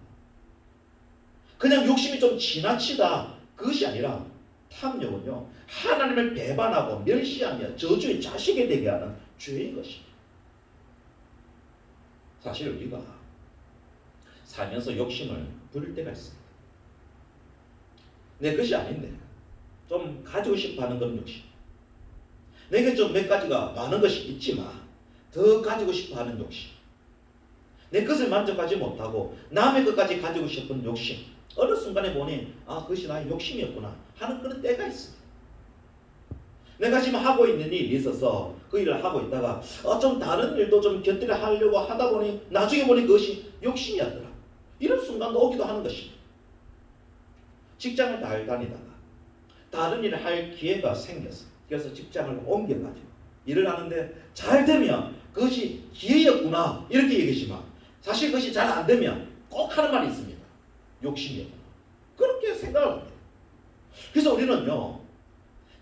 그냥 욕심이 좀 지나치다, 그것이 아니라 탐욕은요, 하나님을 배반하고 멸시하며 저주의 자식이 되게 하는 죄인 것입니다. 사실 우리가 살면서 욕심을 부릴 때가 있습니다. 내 것이 아닌데 좀 가지고 싶어 하는 그런 욕심, 내게 좀 몇 가지가 많은 것이 있지만 더 가지고 싶어 하는 욕심, 내 것을 만족하지 못하고 남의 것까지 가지고 싶은 욕심, 어느 순간에 보니 그것이 나의 욕심이었구나 하는 그런 때가 있습니다. 내가 지금 하고 있는 일이 있어서 그 일을 하고 있다가 좀 다른 일도 좀 곁들여 하려고 하다 보니 나중에 보니 그것이 욕심이었더라, 이런 순간도 오기도 하는 것입니다. 직장을 잘 다니다가 다른 일을 할 기회가 생겨서 그래서 직장을 옮겨가지고 일을 하는데 잘 되면 그것이 기회였구나 이렇게 얘기하지만 사실 그것이 잘 안 되면 꼭 하는 말이 있습니다. 욕심이었구나, 그렇게 생각을 합니다. 그래서 우리는요,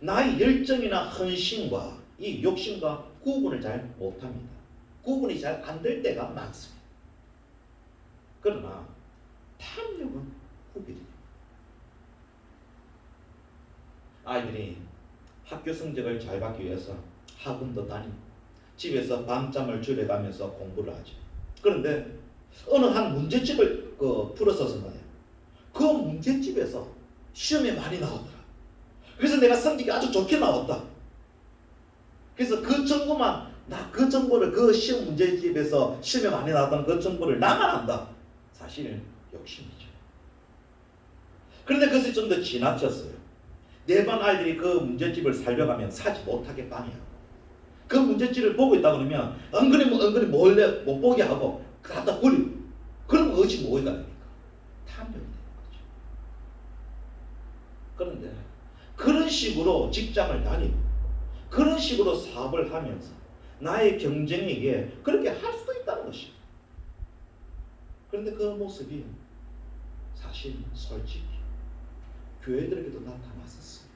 나의 열정이나 헌신과 이 욕심과 구분을 잘 못합니다. 구분이 잘 안 될 때가 많습니다. 그러나 탐욕은 구별입니다. 아이들이 학교 성적을 잘 받기 위해서 학원도 다니고 집에서 밤잠을 줄여가면서 공부를 하죠. 그런데 어느 한 문제집을 풀었었을 거예요. 그 문제집에서 시험에 많이 나오더라. 그래서 내가 성적이 아주 좋게 나왔다. 그래서 그 정보를 그 시험 문제집에서 시험에 많이 나왔던 그 정보를 나만 안다. 사실 욕심이죠. 그런데 그것이 좀 더 지나쳤어요. 내 반 아이들이 그 문제집을 살려가면 사지 못하게 방해하고 그 문제집을 보고 있다 그러면 은근히 몰래 못 보게 하고 갖다 버리고, 그러면 그것이 뭐가 됩니까? 탐욕이 되는 거죠. 그런데 그런 식으로 직장을 다니고 그런 식으로 사업을 하면서 나의 경쟁에게 그렇게 할 수도 있다는 것입니다. 그런데 그 모습이 사실 솔직히 교회들에게도 나타났었어요.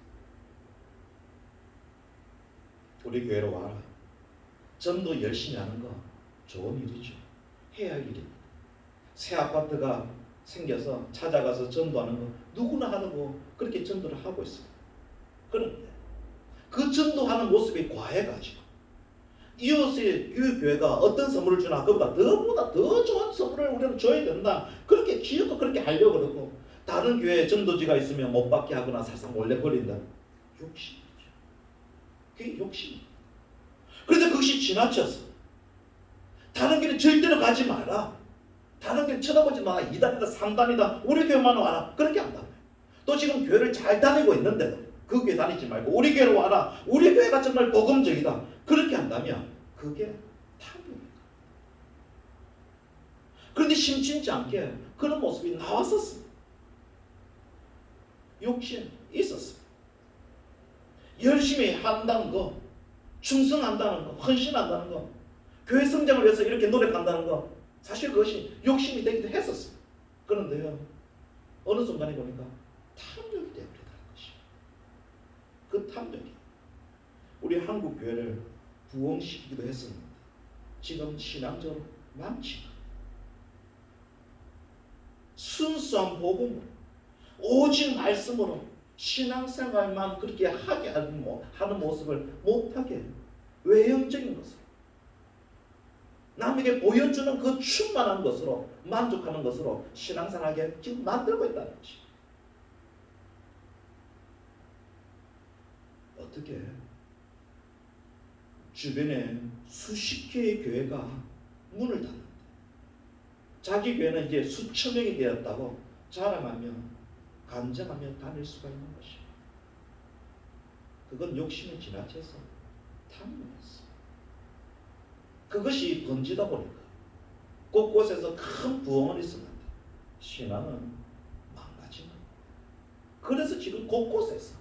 우리 교회로 와라. 전도 열심히 하는 거 좋은 일이죠. 해야 할 일입니다. 새 아파트가 생겨서 찾아가서 전도하는 거 누구나 하고 그렇게 전도를 하고 있습니다. 그런데 그 전도하는 모습이 과해가지고 이웃의 교회가 어떤 선물을 주나 그보다 더 좋은 선물을 우리는 줘야 된다. 그렇게 기억도 그렇게 하려고 그러고 다른 교회에 전도지가 있으면 못 받게 하거나 사상 몰래 버린다. 욕심이죠. 그게 욕심이에요. 그런데 그것이 지나쳤어. 다른 길에 절대로 가지 마라. 다른 길 쳐다보지 마라. 2단이다 3단이다 우리 교회만 와라. 그렇게 한다. 또 지금 교회를 잘 다니고 있는데도 그 교회 다니지 말고 우리 교회로 와라. 우리 교회가 정말 복음적이다. 그렇게 한다면 그게 탐욕이다. 그런데 심심치 않게 그런 모습이 나왔었습니다. 욕심 있었습니다. 열심히 한다는 거, 충성한다는 거, 헌신한다는 거, 교회 성장을 위해서 이렇게 노력한다는 거, 사실 그것이 욕심이 되기도 했었습니다. 그런데요, 어느 순간에 보니까 탐욕이 되어버리다는 것이에요. 그 탐욕이 우리 한국 교회를 부흥시키기도 했었는데 지금 신앙적으로 망치고 순수한 복음으로 오직 말씀으로 신앙생활만 그렇게 하게 하는 모습을 못하게 해요. 외형적인 것으로 남에게 보여주는 그 충만한 것으로 만족하는 것으로 신앙생활하게 지금 만들고 있다는 것이에요. 어떻게 주변에 수십 개의 교회가 문을 닫는데 자기 교회는 이제 수천 명이 되었다고 자랑하며 간증하며 다닐 수가 있는 것이에요. 그건 욕심에 지나쳐서 탐욕이었어. 그것이 번지다 보니까 곳곳에서 큰 부흥은 있었는데 신앙은 망가진 거예요. 그래서 지금 곳곳에서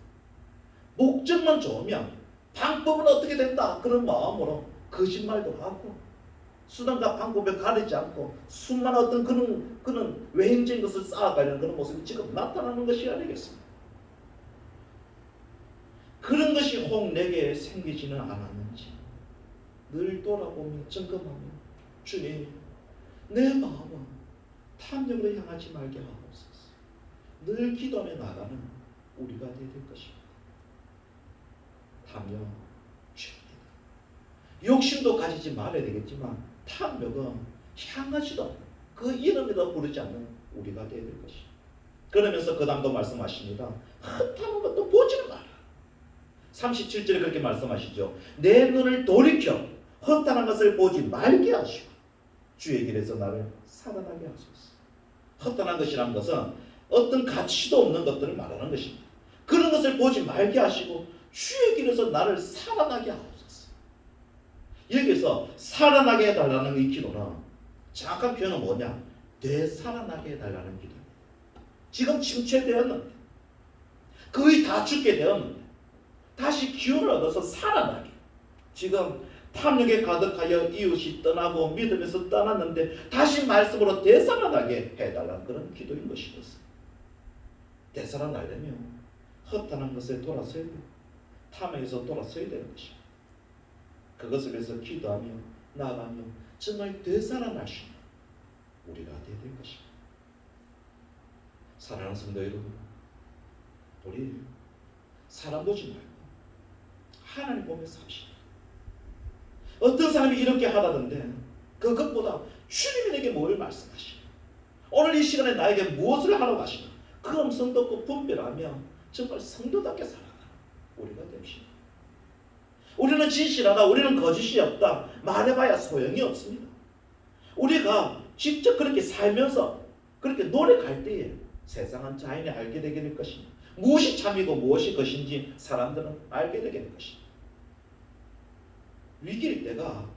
목적만 좋으면 방법은 어떻게 된다 그런 마음으로 거짓말도 하고 수단과 방법에 가리지 않고 수많은 어떤 그런 외행적인 것을 쌓아가려는 그런 모습이 지금 나타나는 것이 아니겠습니까? 그런 것이 혹 내게 생기지는 않았는지 늘 돌아보며 점검하며 주님 내 마음은 탐욕으로 향하지 말게 하옵소서. 늘 기도하며 나가는 우리가 되어야 될 것입니다. 탐욕 죄입니다. 욕심도 가지지 말아야 되겠지만 탐욕은 향하지도 않는 그 이름에도 부르지 않는 우리가 되어야 될 것입니다. 그러면서 그 다음도 말씀하십니다. 헛하는 것도 보지는 마라. 37절에 그렇게 말씀하시죠. 내 눈을 돌이켜 헛하는 것을 보지 말게 하시고 주의 길에서 나를 살아나게 하소서. 헛하는 것이라는 것은 어떤 가치도 없는 것들을 말하는 것입니다. 그런 것을 보지 말게 하시고 주의 길에서 나를 살아나게 하옵소서. 여기서 살아나게 해달라는 이 기도는 정확한 표현은 뭐냐? 되살아나게 해달라는 기도입니다. 지금 침체되었는데 거의 다 죽게 되었는데 다시 기운을 얻어서 살아나게. 지금 탐욕에 가득하여 이웃이 떠나고 믿음에서 떠났는데 다시 말씀으로 되살아나게 해달라는 그런 기도인 것이었어요. 되살아나려면 헛하는 것에 돌아서야 돼요. 탐욕에서 돌아서야 되는 것입니다. 그것을 위해서 기도하며 나아가며 정말 되살아날 수 있는 우리가 되어야 될 것입니다. 사랑하는 성도 여러분, 우리 사람 보지 말고 하나님 보며 삽시다. 어떤 사람이 이렇게 하다던데 그것보다 주님이 내게 뭘 말씀하시나, 오늘 이 시간에 나에게 무엇을 하러 가시나, 그 음성 듣고 분별하며 정말 성도답게 살아가는 우리가 됩시다. 우리는 진실하다, 우리는 거짓이 없다 말해봐야 소용이 없습니다. 우리가 직접 그렇게 살면서 그렇게 노력할 때에 세상은 자연히 알게 되게 될 것입니다. 무엇이 참이고 무엇이 것인지 사람들은 알게 되게 될 것입니다. 위기일 때가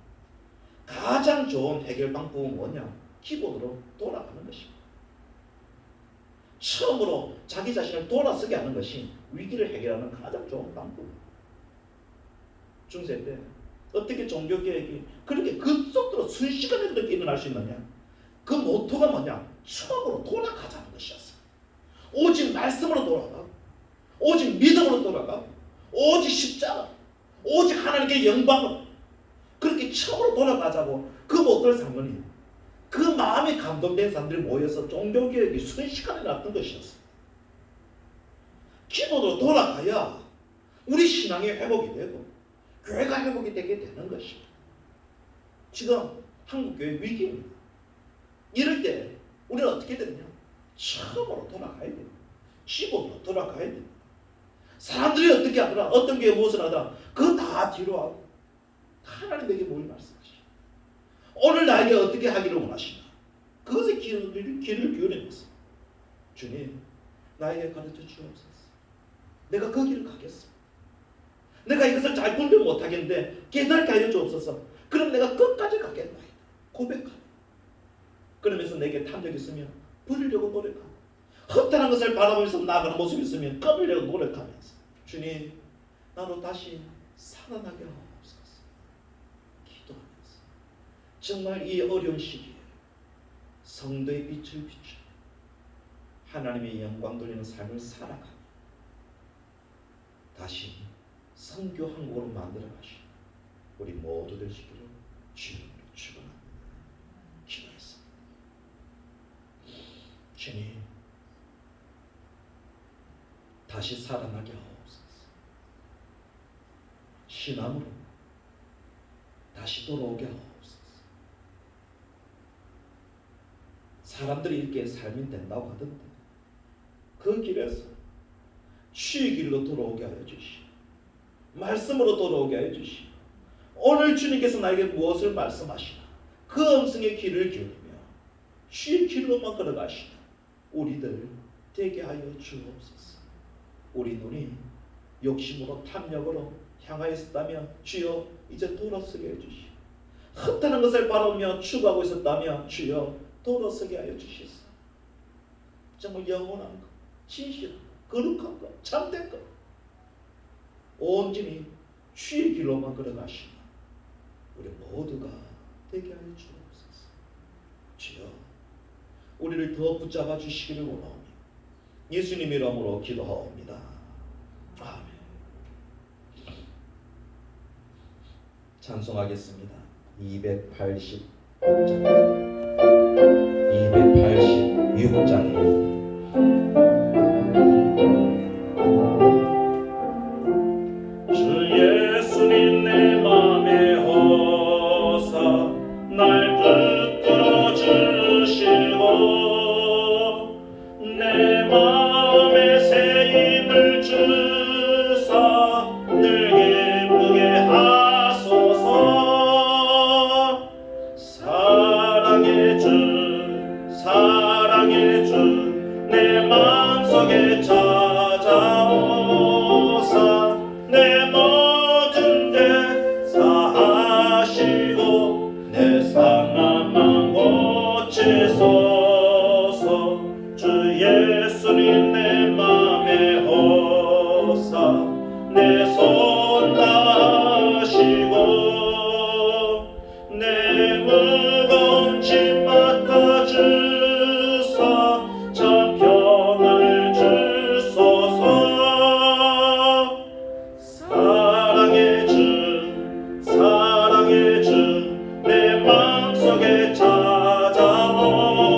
가장 좋은 해결 방법은 뭐냐? 기본으로 돌아가는 것입니다. 처음으로 자기 자신을 돌아서게 하는 것이 위기를 해결하는 가장 좋은 방법입니다. 중세 때 어떻게 종교개혁이 그렇게 급속도로 순식간에 그렇게 일어날 수 있느냐? 그 모토가 뭐냐? 처음으로 돌아가자는 것이었어요. 오직 말씀으로 돌아가, 오직 믿음으로 돌아가, 오직 십자가, 오직 하나님께 영광을, 그렇게 처음으로 돌아가자고 그 모토를 삼으니 그 마음에 감동된 사람들이 모여서 종교개혁이 순식간에 났던 것이었습니다. 기도로 돌아가야 우리 신앙이 회복이 되고 교회가 회복이 되게 되는 것입니다. 지금 한국교회 위기입니다. 이럴 때 우리는 어떻게 되느냐? 처음으로 돌아가야 돼요. 기본으로 돌아가야 돼요. 사람들이 어떻게 하더라, 어떤 게 무엇을 하더라, 그거 다 뒤로 하고 하나님에게 뭘 말씀하시죠? 오늘 나에게 어떻게 하기를 원하시나? 그것에 길을 기울여 놓습니다. 주님, 나에게 가르쳐 주옵소서. 내가 그 길을 가겠습니다. 내가 이것을 잘 분별 못하겠는데 깨닫게 하여 주옵소서. 그럼 내가 끝까지 가겠나이다. 고백하고 그러면서 내게 탐욕이 있으면 버리려고 노력하고 허탄한 것을 바라보면서 나아가는 모습이 있으면 끊으려고 노력하면서 주님, 나로 다시 살아나게 하옵소서. 기도하면서 정말 이 어려운 시기에 성도의 빛을 비추 하나님의 영광 돌리는 삶을 살아가며 다시 선교 한국으로 만들어 가시는 우리 모두 되시기를 주님으로 축원합니다. 기도했습니다. 주님, 다시 살아나게 하옵소서. 신앙으로 다시 돌아오게 하옵소서. 사람들이 이렇게 삶이 된다고 하던데 그 길에서 주의 길로 돌아오게 하여 주시오. 말씀으로 돌아오게 하여 주시오. 오늘 주님께서 나에게 무엇을 말씀하시나 그 음성의 귀를 기울이며 주의 길로만 걸어가시나 우리들 되게 하여 주옵소서. 우리 눈이 욕심으로 탐욕으로 향하였다면 주여 이제 돌아서게 해주시오. 헛되는 것을 바라보며 추구하고 있었다면 주여 돌아서게 하여 주시소. 정말 영원한 것, 진실한 것, 거룩한 것, 참된 것 온전히 주의 길로만 걸어가시나 우리 모두가 되게 하여 주옵소서. 주여 우리를 더 붙잡아 주시기를 원하오며 예수님의 이름으로 기도하옵니다. 아멘. 찬송하겠습니다. 286장 286장입니다. 주 예수님 내 맘에 오사 날 붙들어 주시고 내 마음에 새 힘을 주사 늘 기쁘게 하소서. 사랑의 주 내 마음속에 찾아오사 내 모든 데 사하시고 내 상함만 고치소서. 주 예수님 내 맘에 오사 내 손 다하시고 내 무거운 짐 맡아주사 참 평안을 주소서. 사랑의 주 내 마음속에 찾아오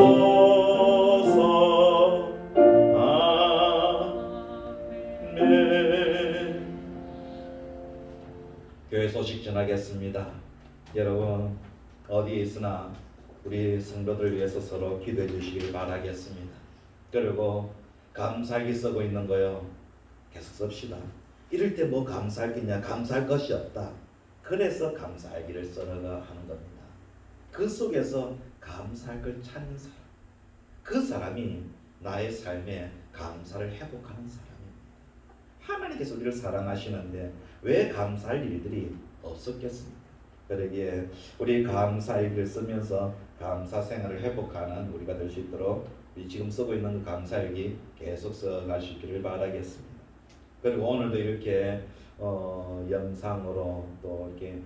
주옵소서. 아멘. 교회 소식 전하겠습니다. 여러분 어디에 있으나 우리 성도들 위해서 서로 기도해 주시길 바라겠습니다. 그리고 감사일기 쓰고 있는 거요, 계속 씁시다. 이럴 때 뭐 감사할 게냐, 감사할 것이 없다. 그래서 감사일기를 쓰는 거 하는 겁니다. 그 속에서 감사할 걸 찾는 사람, 그 사람이 나의 삶에 감사를 회복하는 사람입니다. 하나님께서 우리를 사랑하시는데 왜 감사할 일들이 없었겠습니까? 그러기에 우리 감사일기를 쓰면서 감사 생활을 회복하는 우리가 될 수 있도록 우리 지금 쓰고 있는 그 감사일기 계속 써가시기를 바라겠습니다. 그리고 오늘도 이렇게 영상으로 또 이렇게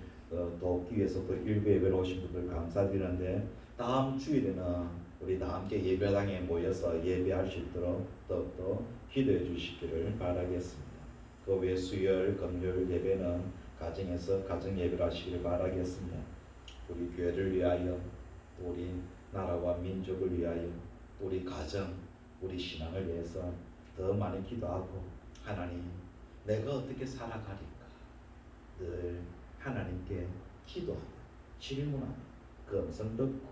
돕기 위해서 또 일부 예배로 오신 분들 감사드리는데, 다음 주일에는 우리 다 함께 예배당에 모여서 예배할 수 있도록 또 기도해 주시기를 바라겠습니다. 그 외에 수요일, 금요일 예배는 가정에서 가정 예배를 하시기를 바라겠습니다. 우리 교회를 위하여, 또 우리 나라와 민족을 위하여, 또 우리 가정, 우리 신앙을 위해서 더 많이 기도하고, 하나님 내가 어떻게 살아가릴까 늘 하나님께 기도하고 질문하고 그 음성 듣고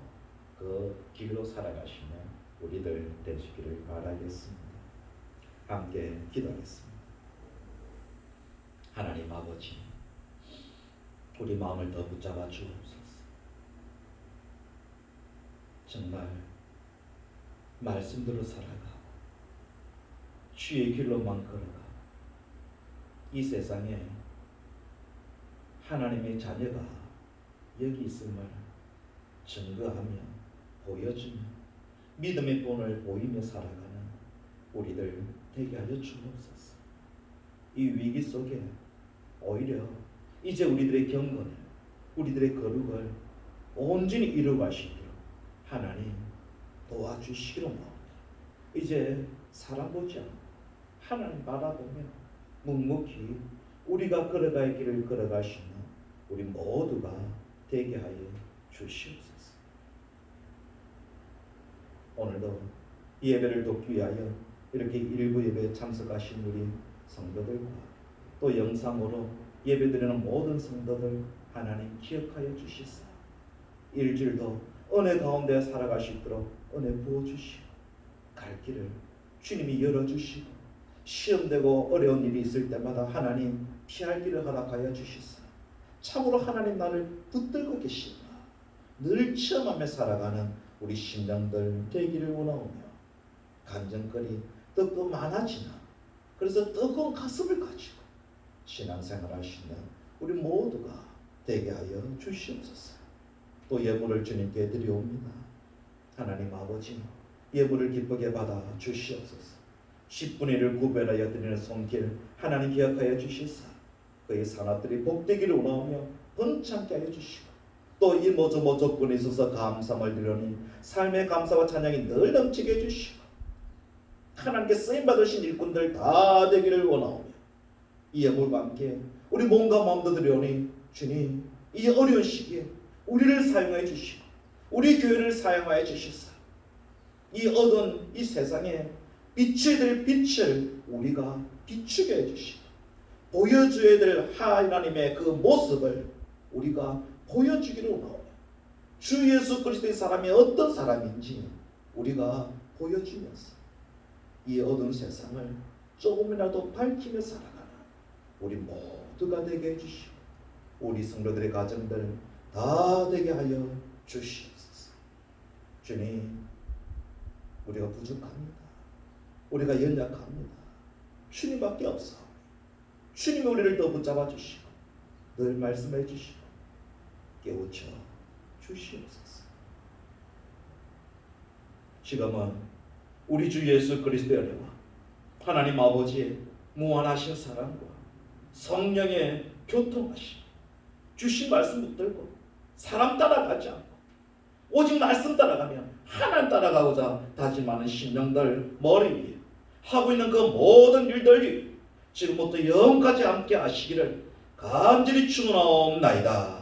그 길로 살아가시는 우리들 되시기를 바라겠습니다. 함께 기도하겠습니다. 하나님 아버지, 우리 마음을 더 붙잡아 주옵소서. 정말 말씀대로 살아가고 주의 길로만 걸어가고 이 세상에 하나님의 자녀가 여기 있음을 증거하며 보여주며 믿음의 본을 보이며 살아가는 우리들 되게 하여 주옵소서. 이 위기 속에 오히려 이제 우리들의 경건을, 우리들의 거룩을 온전히 이루어갈 수 있도록 하나님 도와주시기로 나옵니다. 이제 사람 보지 않고 하나님 바라보며 묵묵히 우리가 걸어갈 길을 걸어갈 수 있는 우리 모두가 되게 하여 주시옵소서. 오늘도 예배를 돕기 위하여 이렇게 일부 예배에 참석하신 우리 성도들과 또 영상으로 예배드리는 모든 성도들 하나님 기억하여 주시사 일주일도 은혜 가운데 살아갈 수 있도록 은혜 부어주시고 갈 길을 주님이 열어주시고 시험되고 어려운 일이 있을 때마다 하나님 피할 길을 허락하여 주시사 참으로 하나님 나를 붙들고 계시다 늘 체험하며 살아가는 우리 심령들 되기를 원하오며 간증거리 더 많아지나 그래서 뜨거운 가슴을 가지고 신앙생활 할 수 있는 우리 모두가 되게 하여 주시옵소서. 또 예물을 주님께 드리옵니다. 하나님 아버지, 예물을 기쁘게 받아 주시옵소서. 10분의 1을 구별하여 드리는 손길 하나님 기억하여 주시사 그의 산업들이 복되기를 원하오며 번창케 하여 주시고 또 이 모조 조건에 있어서 감사함을 드리니 삶의 감사와 찬양이 늘 넘치게 해주시고 하나님께 쓰임받으신 일꾼들 다 되기를 원하오며 이 예물과 함께 우리 몸과 마음도 드리오니 주님 이 어려운 시기에 우리를 사용하여 주시고 우리 교회를 사용하여 주시사 이 어두운 이 세상에 비춰야 될 빛을 우리가 비추게 해주시고 보여줘야 될 하나님의 그 모습을 우리가 보여주기를 원하오며 주 예수 그리스도의 사람이 어떤 사람인지 우리가 보여주면서 이 어두운 세상을 조금이라도 밝히며 살아가는 우리 모두가 되게 해주시고 우리 성도들의 가정들 다 되게 하여 주시옵소서. 주님, 우리가 부족합니다. 우리가 연약합니다. 주님밖에 없어. 주님이 우리를 더 붙잡아 주시고 늘 말씀해 주시고 깨우쳐 주시옵소서. 지금은 우리 주 예수 그리스도의 은혜와 하나님 아버지의 무한하신 사랑과 성령의 교통하심 주신 말씀 붙들고 사람 따라가지 않고 오직 말씀 따라가며 하나님 따라가고자 다짐하는 심령들 머리 위에 하고 있는 그 모든 일들이 지금부터 영까지 함께 하시기를 간절히 축원하옵나이다.